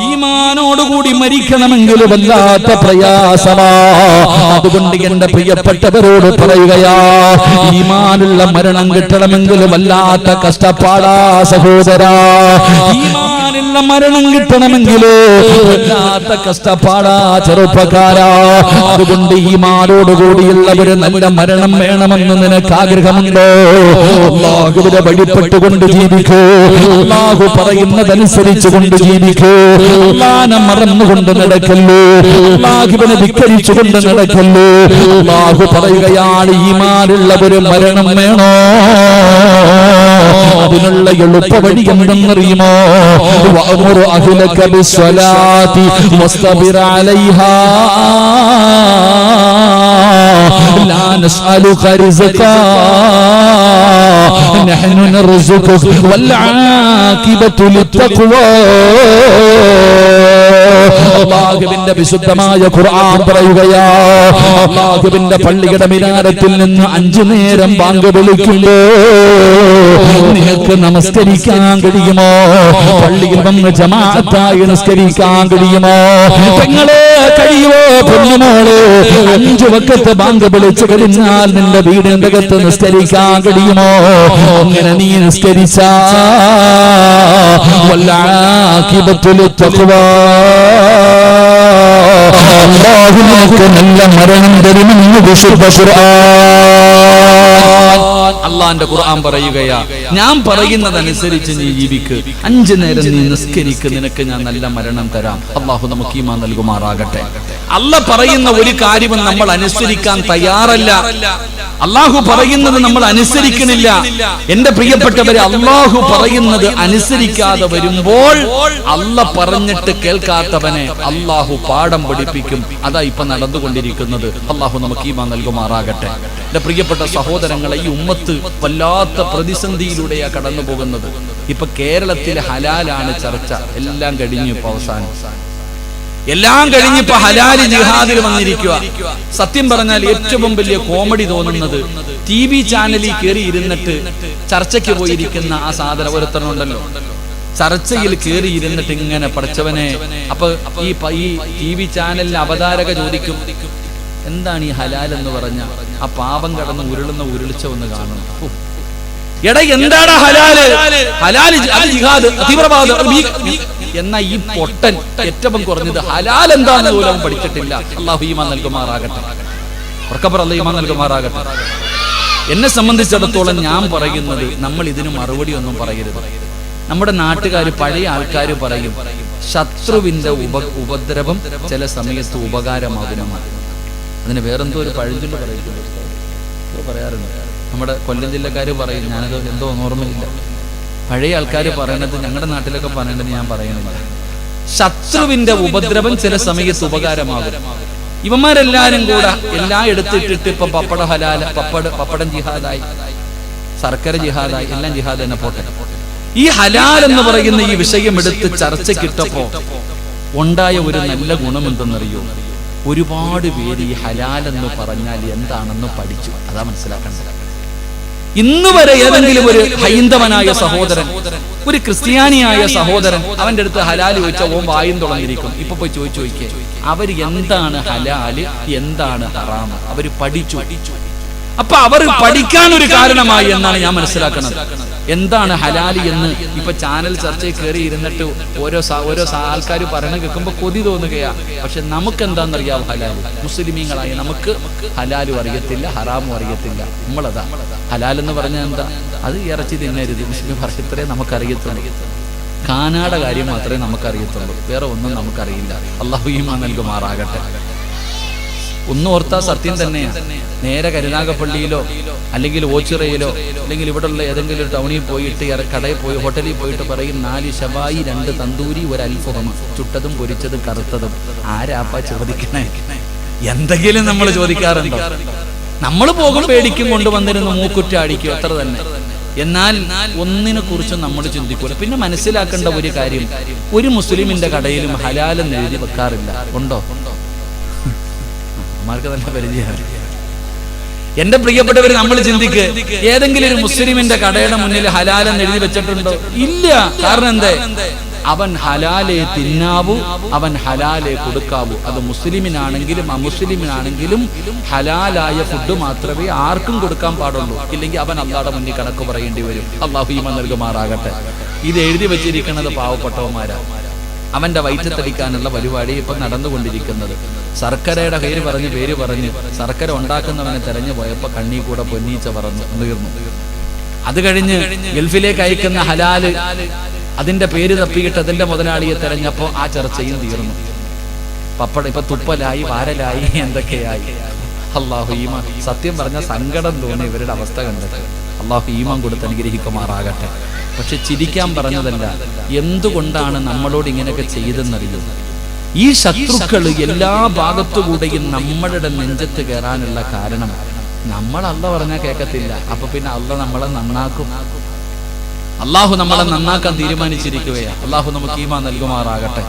ഈമാനോടുകൂടി മരിക്കണമെങ്കിൽ വല്ലാത്ത പ്രയാസമാ. അതുകൊണ്ട് എന്റെ പ്രിയപ്പെട്ടവരോട് പറയുകയാ, ഈമാനുള്ള മരണം കിട്ടണമെങ്കിൽ വല്ലാത്ത കഷ്ടപ്പാടാ സഹോദരാ. ഈമാനുള്ള മരണം കിട്ടണമെങ്കിൽ വല്ലാത്ത കഷ്ടപ്പാടാ ചെറുപ്പക്കാരാ. അതുകൊണ്ട് ഈമാനോടുകൂടിയുള്ളവര് നല്ല മരണം വേണമെന്ന് നിനക്ക് ആഗ്രഹമുണ്ടോ? അല്ലാഹുവിനെ വഴിപ്പെട്ടുകൊണ്ട് ജീവിക്കൂ. അല്ലാഹു പറയുന്നതനുസരിച്ച് കൊണ്ട് ജീവിക്കൂ. അല്ലാഹുവിനെ മറന്നുകൊണ്ട് നടക്കല്ലോ. അല്ലാഹുവിനെ ധിക്കരിച്ചുകൊണ്ട് നടക്കല്ലോ. അല്ലാഹു പറയുകയാണ്, ഈമാനുള്ളവര് മരണം വേണോ? അതിനുള്ള എളുപ്പ വഴി എന്തെന്നറിയുമോ? വഅ്മുർ അഹ്ലക ബിസ്സലാത്തി വസ്തബിർ അലൈഹാ ലാ നസ്അലുക റിസ്ഖാ നഹ്നു നർസുഖുക വൽ ആഖിബതു ലിത്തഖ്വാ. അല്ലാഹുവിന്റെ വിശുദ്ധമായ ഖുർആൻ പറയുകയാ, അല്ലാഹുവിന്റെ പള്ളിയുടെ മിനാരത്തിൽ നിന്ന് 5 നേരം ബാങ്ക് വിളിക്കുമ്പോ നിനക്ക് നമസ്കരിക്കാൻ കഴിയുമോ? പള്ളിയിൽ വന്ന് ജമാഅത്തായി നമസ്കരിക്കാൻ കഴിയുമോ? പെങ്ങളെ കഴിയുമോ? പൊന്നുമോളെ 5 വഖത്ത് ബാങ്ക് വിളിച്ചു കഴിഞ്ഞാൽ നിന്റെ വീടിന്റെ അകത്ത് നിസ്കരിക്കാൻ കഴിയുമോ? അങ്ങനെ നീ നിസ്കരിച്ചാ വല്ലാഖിബത്തു ലിത്തഖ്വാ, അല്ലാഹു നിനക്ക് നല്ല മരണം തരുമെന്ന് വിശുദ്ധ ഖുർആൻ. അള്ളാന്റെ ഖുർആൻ പറയുകയാ, ഞാൻ പറയുന്നതനുസരിച്ച് നീ ജീവിക്ക്, 5 നേരം നീ നിസ്കരിക്ക്, നിനക്ക് ഞാൻ നല്ല മരണം തരാം. അള്ളാഹു നമുക്ക് ഈമാൻ നൽകുമാറാകട്ടെ. അള്ളാഹ് പറയുന്ന ഒരു കാര്യവും നമ്മൾ അനുസരിക്കാൻ തയ്യാറല്ല. അള്ളാഹു പറയുന്നത് നമ്മൾ അനുസരിക്കുന്നില്ല. എന്റെ പ്രിയപ്പെട്ടവരെ, അള്ളാഹു പറയുന്നത് അനുസരിക്കാതെ വരുമ്പോൾ അള്ളാഹ് പറഞ്ഞിട്ട് കേൾക്കാത്തവനെ അള്ളാഹു പാഠം പഠിപ്പിക്കും. അതാ ഇപ്പൊ നടന്നുകൊണ്ടിരിക്കുന്നത്. അള്ളാഹു നമുക്ക് ഈമാൻ നൽകുമാറാകട്ടെ. എന്റെ പ്രിയപ്പെട്ട സഹോദരങ്ങളെ, ഈ ഉമ്മത്ത് വല്ലാത്ത പ്രതിസന്ധിയിലൂടെയാ കടന്നു പോകുന്നത്. ഇപ്പൊ കേരളത്തിലെ ഹലാലാണ് ചർച്ച. എല്ലാം കഴിഞ്ഞു, ഇപ്പൊ അവസാനം എല്ലാം കഴിഞ്ഞിപ്പോ ഹലാല് ജിഹാദിൽ വന്നിരിക്കുക. സത്യം പറഞ്ഞാൽ ഏറ്റവും വലിയ കോമഡി തോന്നുന്നത്, TV ചാനലിൽ കയറി ഇരുന്നിട്ട് ചർച്ചയ്ക്ക് പോയിരിക്കുന്ന ആ സാധനം ഒരുത്തനുണ്ടല്ലോ, ചർച്ചയിൽ കയറി ഇരുന്നിട്ട് ഇങ്ങനെ പഠിച്ചവനെ. അപ്പൊ ഈ TV ചാനലിലെ അവതാരക ചോദിക്കും, എന്താണ് ഈ ഹലാൽ എന്ന് പറഞ്ഞ? ആ പാപം കടന്ന് ഉരുളുന്ന ഉരുളിച്ച ഒന്ന് കാണും. എടാ, എന്താണ് ഹലാല്? ഹലാല് അത് ജിഹാദ്, തീവ്രവാദം എന്ന ഈ പൊട്ടൻ ഏറ്റവും കുറഞ്ഞത് ഹലാൽ എന്താണെന്ന് പോലും പഠിച്ചിട്ടില്ല. അല്ലാഹു ഈമാൻ നൽകുമാറാകട്ടെ. അല്ലാഹു ഈമാൻ നൽകുമാറാകട്ടെ. എന്നെ സംബന്ധിച്ചിടത്തോളം ഞാൻ പറയുന്നത്, നമ്മൾ ഇതിന് മറുപടി ഒന്നും പറയരുത്. നമ്മുടെ നാട്ടുകാർ, പഴയ ആൾക്കാർ പറയും, ശത്രുവിന്റെ ഉപദ്രവം ചില സമയത്ത് ഉപകാരമാകുന്നതാണ്. അതിന് വേറെന്തോ ഒരു പഴഞ്ചൊല്ല് പറയാറുണ്ട്. നമ്മുടെ കൊല്ലം ജില്ലക്കാർ പറയും, ഞാനത് എന്തോ ഓർമ്മയില്ല. പഴയ ആൾക്കാർ പറയണത്, ഞങ്ങളുടെ നാട്ടിലൊക്കെ പറയണത് ഞാൻ പറയുന്നില്ല. ശത്രുവിന്റെ ഉപദ്രവം ചില സമയത്ത് ഉപകാരമാകും. ഇവന്മാരെല്ലാരും കൂടെ എല്ലാം എടുത്തിട്ടിട്ട് ഇപ്പൊ പപ്പടം ജിഹാദായി, ശർക്കര ജിഹാദായി, എല്ലാം ജിഹാദ് തന്നെ പോട്ടെ. ഈ ഹലാൽ എന്ന് പറയുന്ന ഈ വിഷയം എടുത്ത് ചർച്ചയ്ക്കിട്ടപ്പോ ഉണ്ടായ ഒരു നല്ല ഗുണം എന്തെന്നറിയോ? ഒരുപാട് പേര് ഈ ഹലാൽ എന്ന് പറഞ്ഞാൽ എന്താണെന്ന് പഠിച്ചു. അതാ മനസ്സിലാക്കേണ്ടത്. ഇന്ന് വരെ ഏതെങ്കിലും ഒരു ഹൈന്ദവനായ സഹോദരൻ, ഒരു ക്രിസ്ത്യാനിയായ സഹോദരൻ അവന്റെ അടുത്ത് ഹലാൽ ചോദിച്ചാൽ ഓൻ വായും തുടങ്ങിയിരിക്കും. ഇപ്പൊ പോയി ചോദിക്കേ, അവർ എന്താണ് ഹലാല്, എന്താണ് ഹറാമ്, അവര് പഠിച്ചു. അപ്പൊ അവർ പഠിക്കാൻ ഒരു കാരണമായി എന്നാണ് ഞാൻ മനസ്സിലാക്കുന്നത്. എന്താണ് ഹലാല് എന്ന് ഇപ്പൊ ചാനൽ ചർച്ചയിൽ കയറി ഇരുന്നിട്ട് ഓരോ ആൾക്കാർ പറയണ കേൾക്കുമ്പോ കൊതി തോന്നുകയാ. പക്ഷെ നമുക്ക് എന്താണെന്നറിയാം, ഹലാല് മുസ്ലിമീങ്ങളായി നമുക്ക് ഹലാലും അറിയത്തില്ല, ഹറാമും അറിയത്തില്ല. നമ്മളതാ ഹലാൽ എന്ന് പറഞ്ഞാൽ എന്താ? അത് ഇറച്ചി തിന്നരുത്, മുസ്ലിം ഭാഷ ഇത്രേ നമുക്കറിയത്തുള്ളൂ. കാനാട കാര്യം മാത്രമേ നമുക്കറിയത്തുള്ളൂ, വേറെ ഒന്നും നമുക്കറിയില്ല. അല്ലാഹു ഈമാൻ നൽകുമാറാകട്ടെ. ഒന്നോർത്താ സത്യം തന്നെയാണ്. നേരെ കരുനാഗപ്പള്ളിയിലോ അല്ലെങ്കിൽ ഓച്ചിറയിലോ അല്ലെങ്കിൽ ഇവിടെയുള്ള ഏതെങ്കിലും ടൗണിൽ പോയിട്ട് കടയിൽ പോയി ഹോട്ടലിൽ പോയിട്ട് പറയും, 4 ശവായി 2 തന്തൂരി 1 അൽഫഹം, ചുട്ടതും പൊരിച്ചതും കറുത്തതും. ആരാപ്പാ ചോദിക്കണേ? എന്തെങ്കിലും നമ്മൾ ചോദിക്കാറുണ്ടോ? നമ്മൾ പോകും, പേടിക്കും, കൊണ്ടുവന്നിരുന്നു മൂക്കുറ്റ അടിക്കും, അത്ര തന്നെ. എന്നാൽ ഒന്നിനെ കുറിച്ചും നമ്മൾ ചിന്തിക്കൂല. പിന്നെ മനസ്സിലാക്കേണ്ട ഒരു കാര്യം, ഒരു മുസ്ലിമിന്റെ കടയിലും ഹലാലെന്ന് എഴുതി വെക്കാറില്ല. ഉണ്ടോ? മാർക്ക് തന്നെ പരിചയമാണ്. എന്റെ പ്രിയപ്പെട്ടവര്, നമ്മൾ ചിന്തിക്ക്, ഏതെങ്കിലും ഒരു മുസ്ലിമിന്റെ കടയുടെ മുന്നിൽ ഹലാലെന്ന് എഴുതി വെച്ചിട്ടുണ്ടോ? ഇല്ല. കാരണം എന്തേ? അവൻ ഹലാലെ തിന്നാവൂ, അവൻ ഹലാലെ കൊടുക്കാവൂ. അത് മുസ്ലിമിനാണെങ്കിലും അമുസ്ലിമിനാണെങ്കിലും ഹലാലായ ഫുഡ് മാത്രമേ ആർക്കും കൊടുക്കാൻ പാടുള്ളൂ. ഇല്ലെങ്കിൽ അവൻ അല്ലാഹുവിന്റെ മുന്നിൽ കണക്ക് പറയേണ്ടി വരും. അല്ലാഹു ഈമാൻ നൽകുമാറാകട്ടെ. ഇത് എഴുതി വെച്ചിരിക്കുന്നത് പാവപ്പെട്ടവന്മാരാ. അവന്റെ വയറ്റത്തടിക്കാനുള്ള പരിപാടി ഇപ്പൊ നടന്നുകൊണ്ടിരിക്കുന്നത്. ശർക്കരയുടെ പേര് പറഞ്ഞ് ശർക്കര ഉണ്ടാക്കുന്നവനെ തെരഞ്ഞു പോയപ്പോ കണ്ണീ കൂടെ പൊന്നീച്ച തീർന്നു. അത് കഴിഞ്ഞ് ഗൾഫിലേക്ക് അയക്കുന്ന ഹലാല്, അതിന്റെ പേര് തപ്പിയിട്ട് അതിന്റെ മുതലാളിയെ തെരഞ്ഞപ്പോ ആ ചർച്ചയും തീർന്നു. പപ്പടം ഇപ്പൊ തുപ്പലായി, വാരലായി, എന്തൊക്കെയായി. അല്ലാഹു ഈമാൻ. സത്യം പറഞ്ഞ സങ്കടം തോന്നി ഇവരുടെ അവസ്ഥ കണ്ടിട്ട്. അല്ലാഹു ഈമാൻ കൊടുത്ത് അനുഗ്രഹിക്കുമാറാകട്ടെ. പക്ഷെ ചിരിക്കാൻ പറഞ്ഞതല്ല, എന്തുകൊണ്ടാണ് നമ്മളോട് ഇങ്ങനെയൊക്കെ ചെയ്തെന്നറിയോ? ഈ ശത്രുക്കൾ എല്ലാ ഭാഗത്തുകൂടെയും നമ്മളുടെ നെഞ്ചത്ത് കയറാനുള്ള കാരണം, നമ്മൾ അല്ലാഹു പറഞ്ഞാൽ കേൾക്കത്തില്ല. അപ്പൊ പിന്നെ അല്ലാഹു നമ്മളെ നന്നാക്കും. അല്ലാഹു നമ്മളെ നന്നാക്കാൻ തീരുമാനിച്ചിരിക്കുകയാണ്. അല്ലാഹു നമുക്ക് ഈമാൻ നൽകുമാറാകട്ടെ.